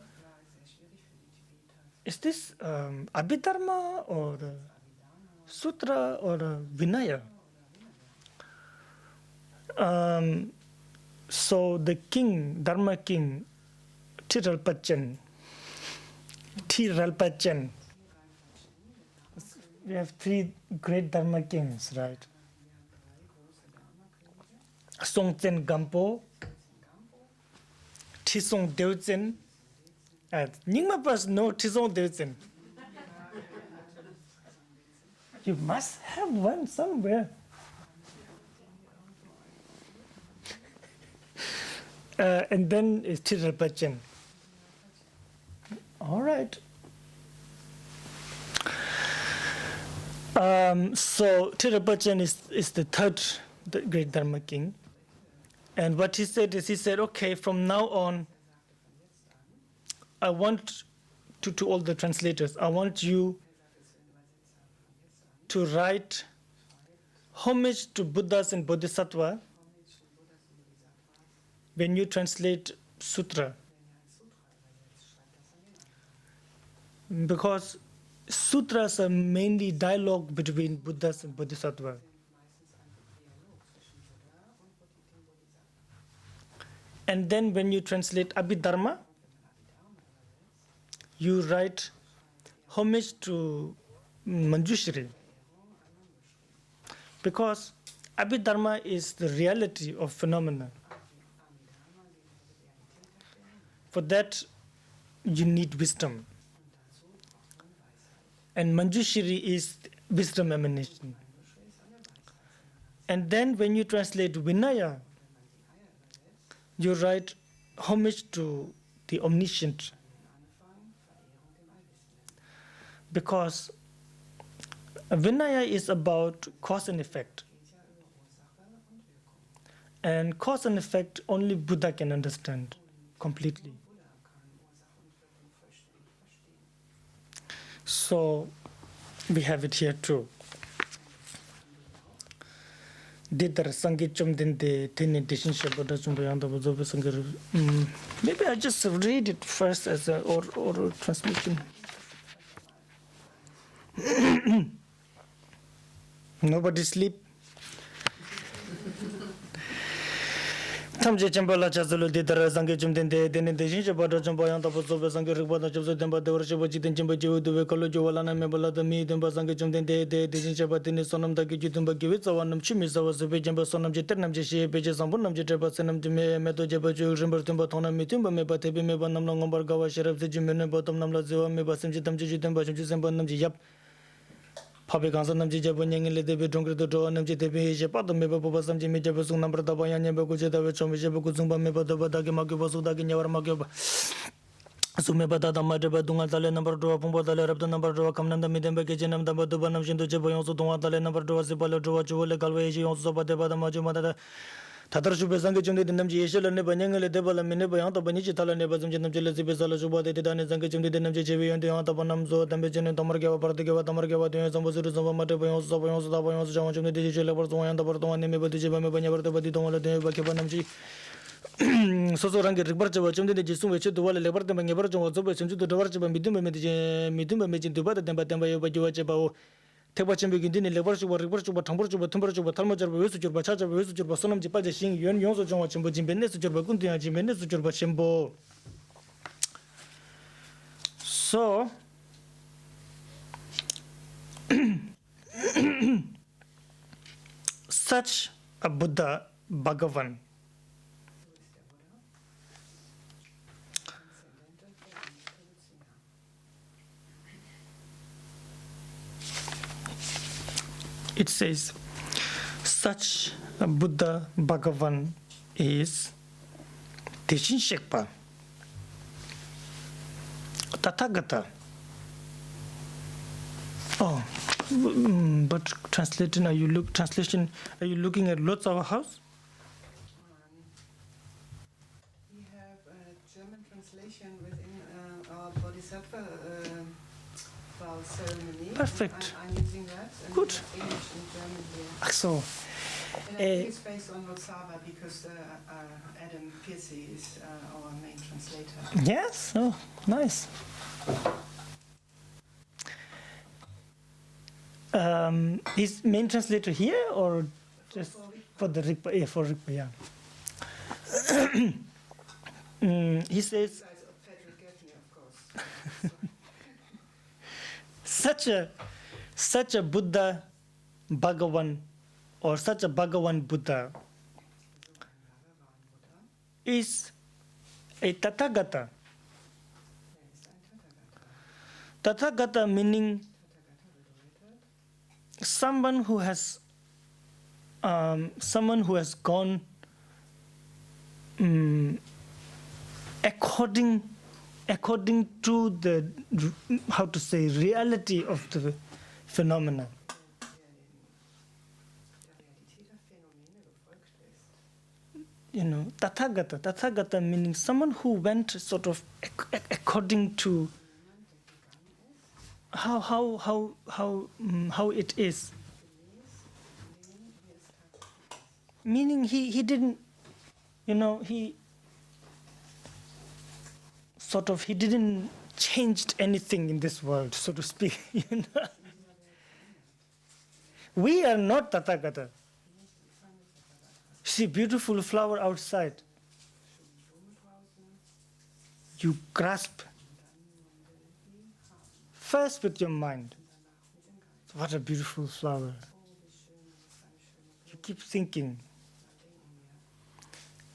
is this Abhidharma or Sutra or Vinaya? So the king, Dharma king, Tiralpachen, we have three great Dharma kings, right? Songtsen Gampo, Tisong Deutsen, and Nyingma Pas know Tisong Deutsen. You must have one somewhere. And then is Tiralpachen. All right. So Tiralpachen is the third great Dharma king. And what he said is, okay, from now on, I want to all the translators, I want you to write homage to Buddhas and Bodhisattva when you translate Sutra. Because sutras are mainly dialogue between Buddhas and Bodhisattva. And then when you translate Abhidharma, you write homage to Manjushri. Because Abhidharma is the reality of phenomena. For that, you need wisdom. And Manjushri is wisdom emanation. And then when you translate Vinaya, you write homage to the omniscient. Because Vinaya is about cause and effect. And cause and effect only Buddha can understand completely. So we have it here too. Maybe I just read it first as an oral transmission. Nobody sleep. Tamje Chambala Chazulu did the Razanga Jumden de Shinjabada Jambayan of Zanga Ribana Joseph Demba de Rochabachi and Jimbaji, the Vekolojo, Walana Mebala, the Me, Demba Zanga Jumden de Shinjabatin, Sonam the Gitumba Givitsa, one of Chimis, was the Vijamba Sonam Jitanam Jishi, Pages on Bunam Jitabasanam Meto Jabaju, Rimbertumbatona Mitumba, Mebatabi Mebanam Lombargawa, Sheriff the Jimin, Bottom Namlazo, Mebasim Jitam Jitam Jisam Jiyap. Public answer Namji Jabuning, the Drunk the Door, Namji Japat, the Meba Sam Jimmy Jabasung number the Bayan Bakuja, Chomijabukuzumba, Meba the Magaki Wasudaki Yaramagaba. Sumebada Madaba Dungatale number 2 of the number 2 Kamanda Midembekajam, the Badubanam Shinto Jabu, also Dungatale number 2 as the Balo Juva, Galway, also Badeba the Majumada. Tatar Shubazanga Jum, the Namji, and Nebanyanga, the Debala Mineba, the Banichitala Nebazum, Jelly Bezala Juba, the Dan Zanga Jum, the Namji, and the Antapanamzo, Dambajan, and Tomarga, Partiga, Tomarga, some Buzu, some Matabayos, Sabayos, John, the digital levels, one the Porto, and Neba, the Jibama, the Badito, the Bakibanamji. So rangi ribarcha wa chumde jisum wechu to wala lebar temba ngebar chum so chum to dawar chum midum mejin to bada temba temba yo baji wache ba teba chum begin ni lebar chum ribar chum thambur chum thambur chum thalma jar wesu chur ba cha wesu chur ba sonam jipa je sing yon yon so chum chum jin benne su chur ba kun tiya jin benne su chur ba chembo. So such a Buddha Bhagavan it says, such a Buddha Bhagavan is Deshin Shekpa, Tathagata. Oh, but translation, are you looking at lots of our house? We have a German translation within our Bodhisattva ceremony. Perfect. I'm using that. And Good. English and German here. So, And I think it's based on Losava because Adam Piercy is our main translator. yes, oh, nice. Is main translator here or just for the Rigpa? Yeah, for Rigpa, yeah. He says, Besides Patrick Gaffney, of course. such a Buddha Bhagavan or such a Bhagavan Buddha is a Tathagata. Tathagata meaning someone who has gone according to the reality of the phenomena. You know, Tathagata meaning someone who went sort of according to how it is. Meaning he didn't, you know, he didn't change anything in this world, so to speak. You know? We are not Tathagata. See, beautiful flower outside. You grasp first with your mind. What a beautiful flower. You keep thinking.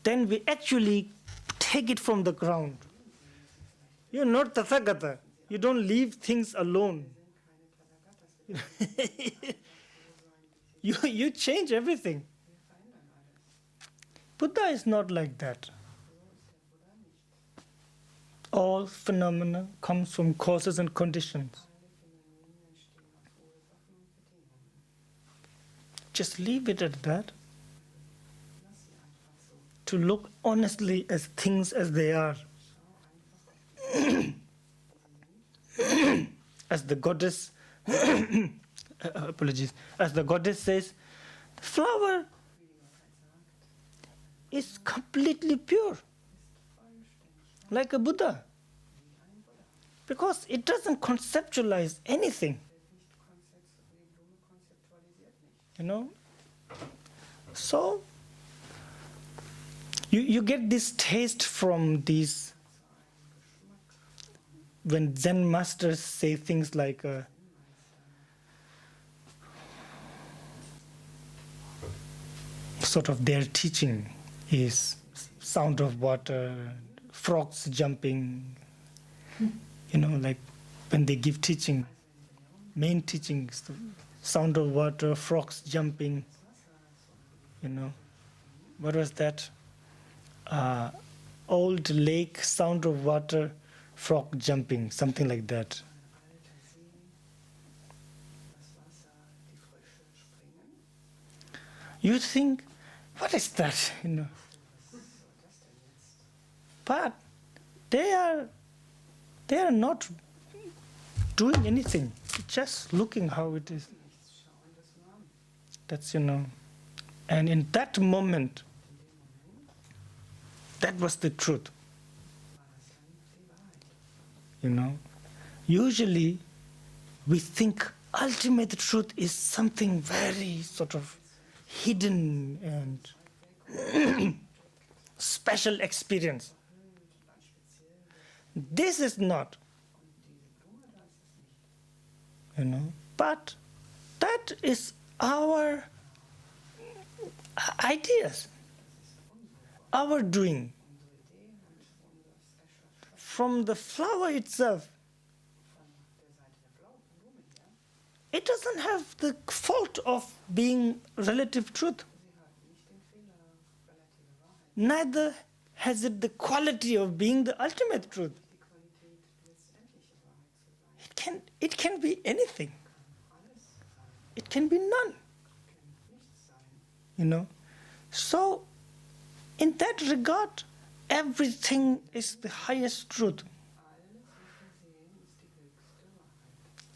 Then we actually take it from the ground. You're not Tathagata. You don't leave things alone. You change everything. Buddha is not like that. All phenomena comes from causes and conditions. Just leave it at that. To look honestly at things as they are. As the goddess, as the goddess says, the flower is completely pure, like a Buddha, because it doesn't conceptualize anything. You know? So, You get this taste from these, when Zen masters say things like, sort of their teaching is sound of water, frogs jumping, like when they give teaching, main teaching is the sound of water, frogs jumping, What was that? Old lake, sound of water, frog jumping, something like that. You think, what is that? But they are not doing anything, just looking how it is. That's and in that moment, that was the truth. Usually we think ultimate truth is something very sort of hidden and special experience. This is not, but that is our ideas, our doing. From the flower itself, it doesn't have the fault of being relative truth. Neither has it the quality of being the ultimate truth. It can be anything. It can be none. So, in that regard, everything is the highest truth.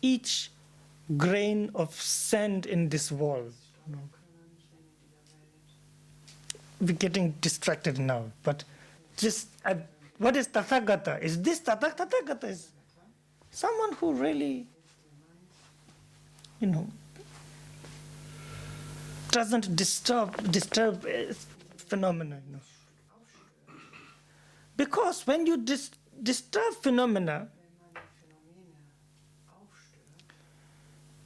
Each grain of sand in this world. We're getting distracted now, but just what is Tathagata? Is this Tathagata? Is someone who really, doesn't disturb phenomena. Because when you disturb phenomena,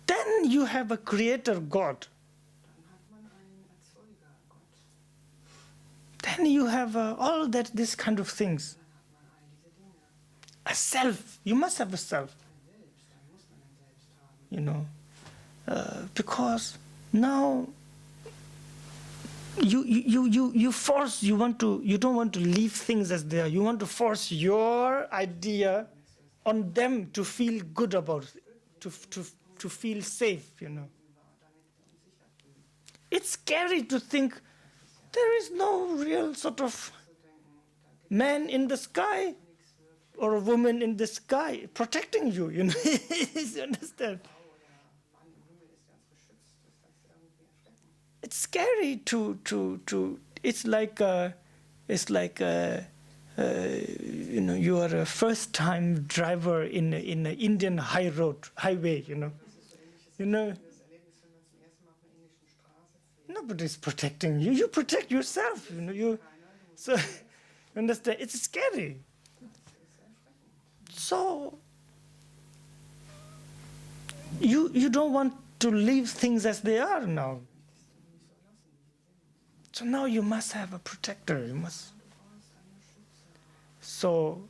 then you have a creator God. Then you have all this kind of things. A self. You must have a self. Because now you force. You don't want to leave things as they are. You want to force your idea on them to feel good about it, to feel safe. It's scary to think there is no real sort of man in the sky or a woman in the sky protecting you. You understand? It's scary to. It's like you are a first-time driver in an Indian highway. Nobody's protecting you. You protect yourself. So understand? It's scary. So you don't want to leave things as they are now. So now you must have a protector. You must. So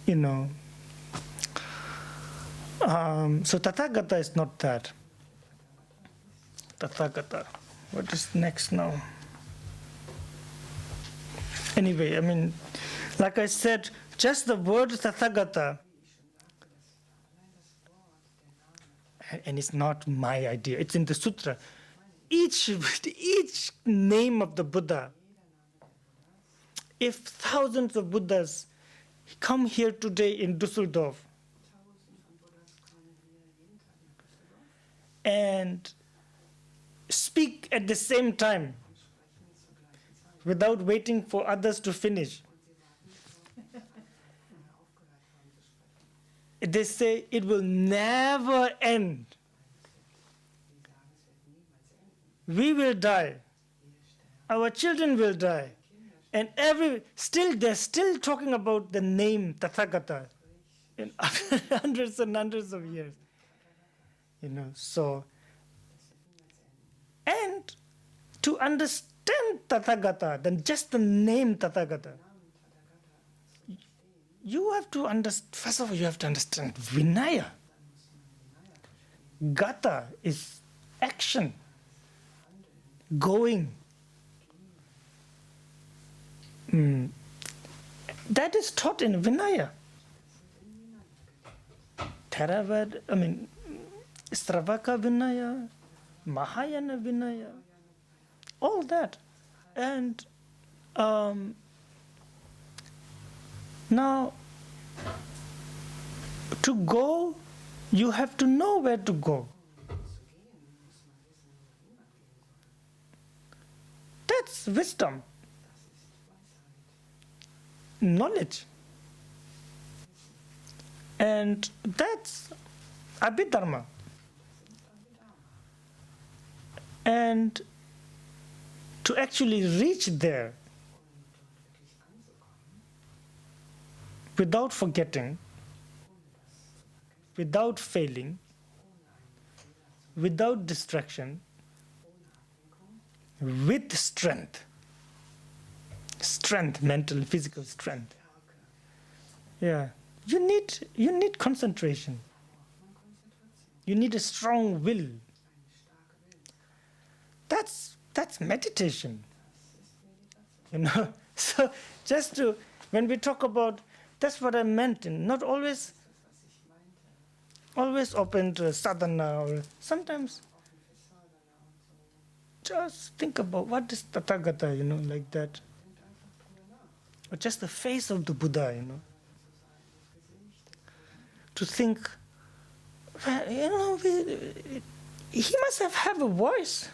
so Tathagata is not that. Tathagata. What is next now? Anyway, like I said, just the word Tathagata, and it's not my idea, it's in the Sutra. Each name of the Buddha, if thousands of Buddhas come here today in Düsseldorf and speak at the same time without waiting for others to finish, they say it will never end. We will die. Our children will die. And they're still talking about the name Tathagata in hundreds and hundreds of years. So, and to understand Tathagata, then just the name Tathagata, you have to understand, first of all, you have to understand Vinaya. Gata is action, going. That is taught in Vinaya. Theravada, Stravaka Vinaya, Mahayana Vinaya, all that. And now, to go, you have to know where to go. That's wisdom, knowledge. And that's Abhidharma. And to actually reach there without forgetting, without failing, without distraction, with strength, mental, physical strength. Yeah, you need concentration. You need a strong will. That's meditation. So when we talk about, that's what I meant. Not always open to sadhana, or sometimes just think about what is Tathagata, like that. Or just the face of the Buddha, To think, well, he must have a voice.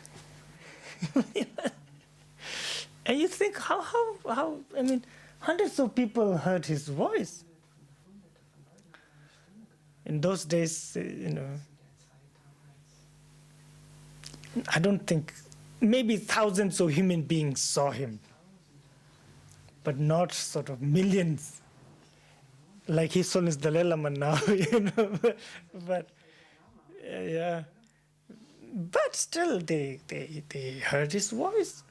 And you think, how, hundreds of people heard his voice. In those days, I don't think, maybe thousands of human beings saw him, but not sort of millions, like His Holiness Dalai Lama now, But yeah, but still they heard his voice.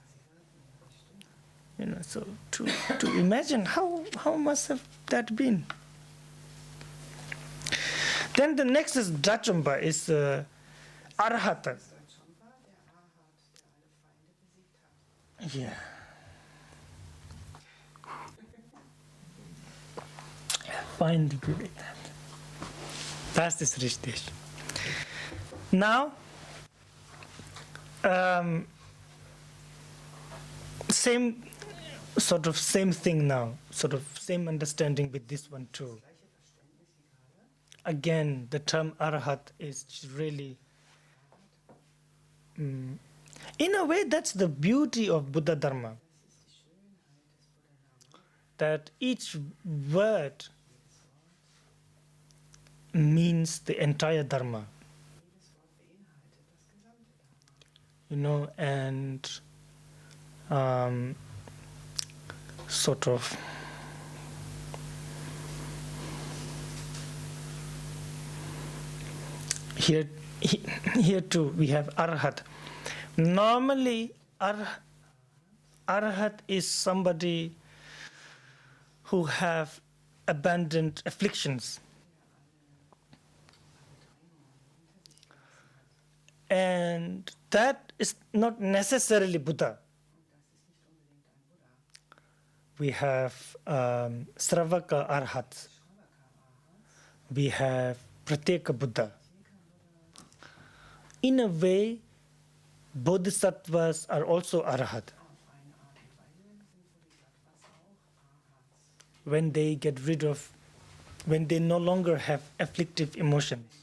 So to imagine how must have that been. Then the next is Drachamba, is Arhata. Yeah. Find das ist richtig. Now, same thing now, same understanding with this one too. Again, the term Arhat is really, in a way, that's the beauty of Buddha Dharma. That each word means the entire Dharma. And here too we have Arhat. Normally, Arhat is somebody who have abandoned afflictions. And that is not necessarily Buddha. We have Sravaka Arhat. We have Pratyeka Buddha. In a way, Bodhisattvas are also Arhat. When they no longer have afflictive emotions.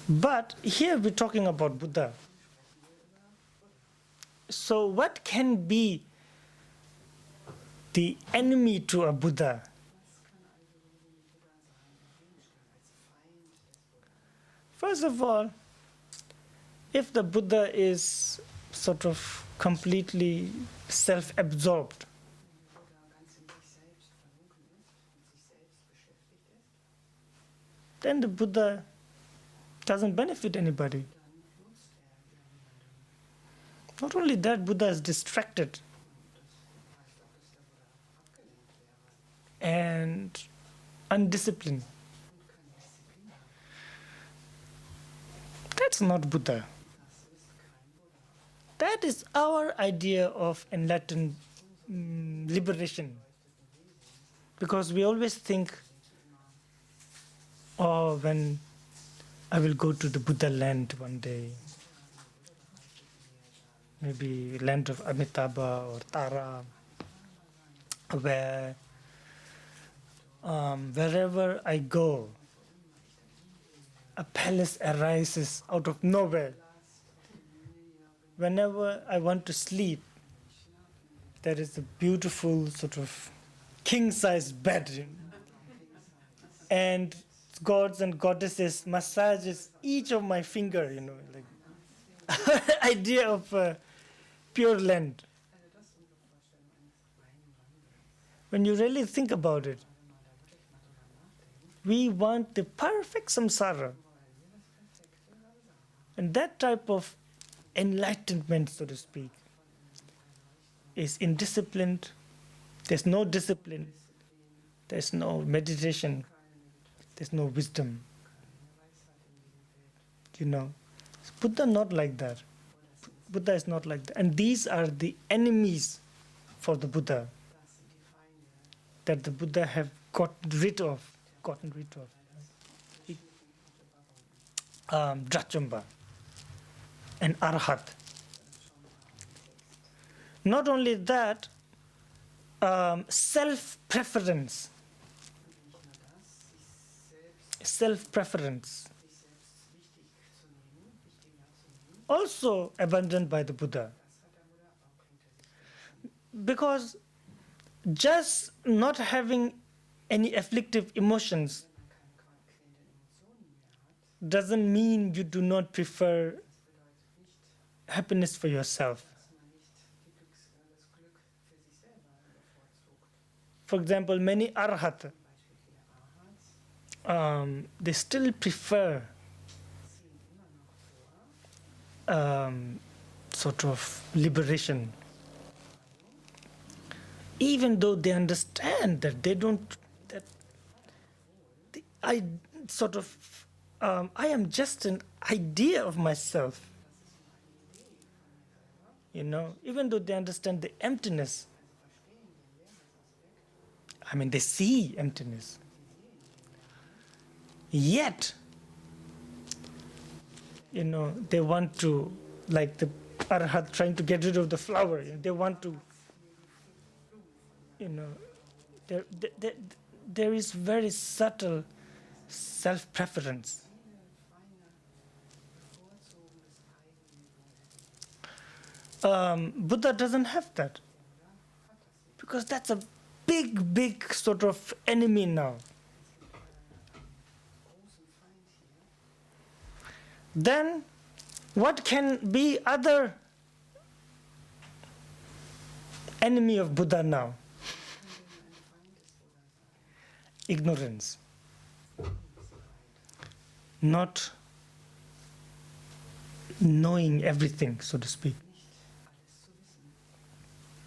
But here we're talking about Buddha. So what can be the enemy to a Buddha? First of all, If the Buddha is sort of completely self-absorbed, Wenn Buddha ganz in sich selbst versunken ist, mit sich selbst beschäftigt ist, then the Buddha doesn't benefit anybody. dann nutzt niemandem. Not only that, Buddha is distracted Und das heißt auch, dass der Buddha abgelenkt wäre and undisciplined. und keine Disziplin hat. That's not Buddha. Das ist kein Buddha. That is our idea of enlightened liberation. Because we always think, oh, when I will go to the Buddha land one day, maybe land of Amitabha or Tara, where wherever I go, a palace arises out of nowhere. Whenever I want to sleep, there is a beautiful sort of king-sized bed, and gods and goddesses massages each of my finger, like idea of pure land. Also das ist unsere Vorstellung eines reinen Wandels. When you really think about it, Wenn man da wirklich mal drüber nachdenkt, we want the perfect samsara. wollen wir das perfekte Samsara. And that type of enlightenment, so to speak, is indisciplined. There's no discipline. There's no meditation. There's no wisdom. Buddha not like that. Buddha is not like that. And these are the enemies for the Buddha Das sind die Feinde, that the Buddha have gotten rid of. Drachumba and Arhat. Not only that, self-preference. nicht nur das, sich Self-preference. selbst wichtig zu nehmen, wichtiger zu nehmen, Also abandoned by the Buddha. das hat der Buddha auch hinter sich gelassen. Because just not having any afflictive emotions Wenn man keine quälenden Emotionen mehr hat, doesn't mean you do not prefer das bedeutet nicht, happiness for yourself. dass man nicht das Glück für sich selber bevorzugt. For example, many Arhat, Zum Beispiel viele Arhats they still prefer ziehen immer noch vor, sort of liberation, even though they understand that they don't, that I sort of, I am just an idea of myself. Even though they understand the emptiness, I mean, they see emptiness. Yet, they want to, like the Arhat trying to get rid of the flower. They want to, there is very subtle self-preference. Buddha doesn't have that, because that's a big sort of enemy now. Then what can be other enemy of Buddha now? Ignorance. Not knowing everything, so to speak.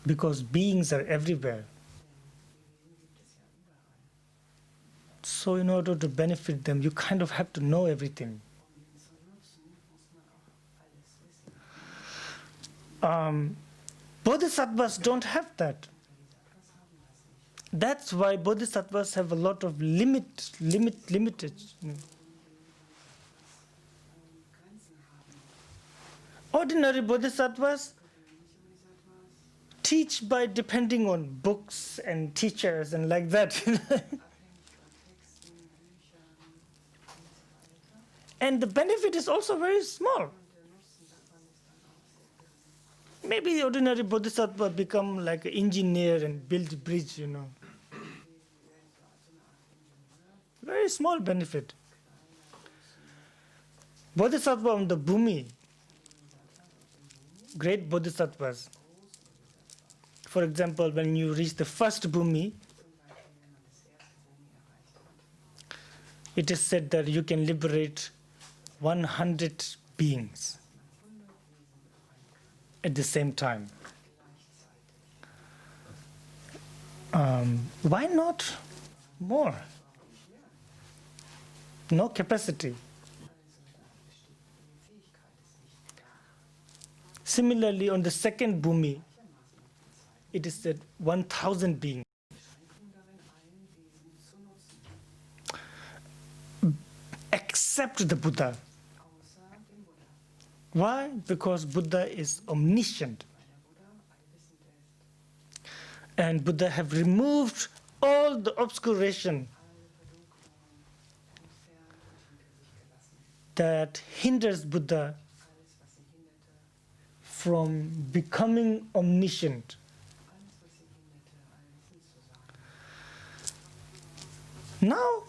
Because beings are everywhere. So in order to benefit them, you kind of have to know everything. Bodhisattvas don't have that. That's why bodhisattvas have a lot of limited. Ordinary bodhisattvas teach by depending on books and teachers and like that. And the benefit is also very small. Maybe the ordinary bodhisattva become like an engineer and build a bridge, Very small benefit. Bodhisattva on the bhumi, great bodhisattvas. For example, when you reach the first bhumi, it is said that you can liberate 100 beings at the same time. Why not more? No capacity. Similarly, on the second bhumi, it is said 1,000 beings. Except the Buddha. Why? Because Buddha is omniscient. And Buddha have removed all the obscuration that hinders Buddha from becoming omniscient. Now,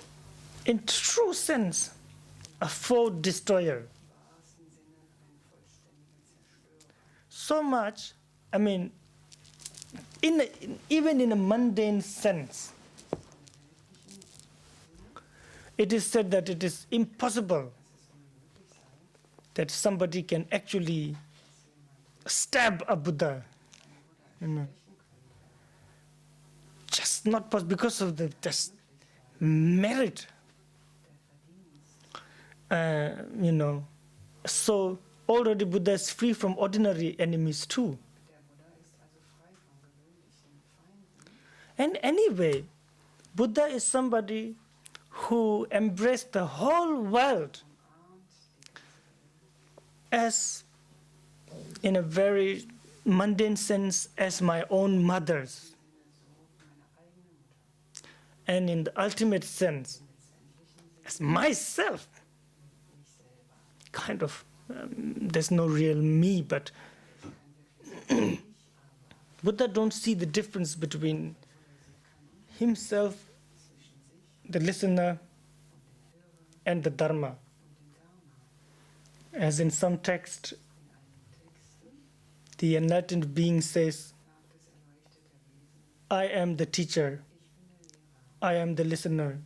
in true sense, a foe destroyer. So much, I mean, even in a mundane sense, it is said that it is impossible that somebody can actually stab a Buddha. Just not possible because of the just merit. So already Buddha is free from ordinary enemies too. And anyway, Buddha is somebody who embraced the whole world as, in a very mundane sense, as my own mother's. And in the ultimate sense, as myself. Kind of, there's no real me, but Buddha don't see the difference between himself, the listener, and the Dharma. As in some text, the enlightened being says, I am the teacher, I am the listener,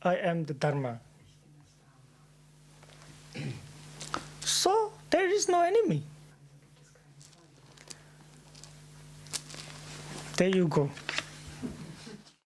I am the Dharma. So there is no enemy. There you go.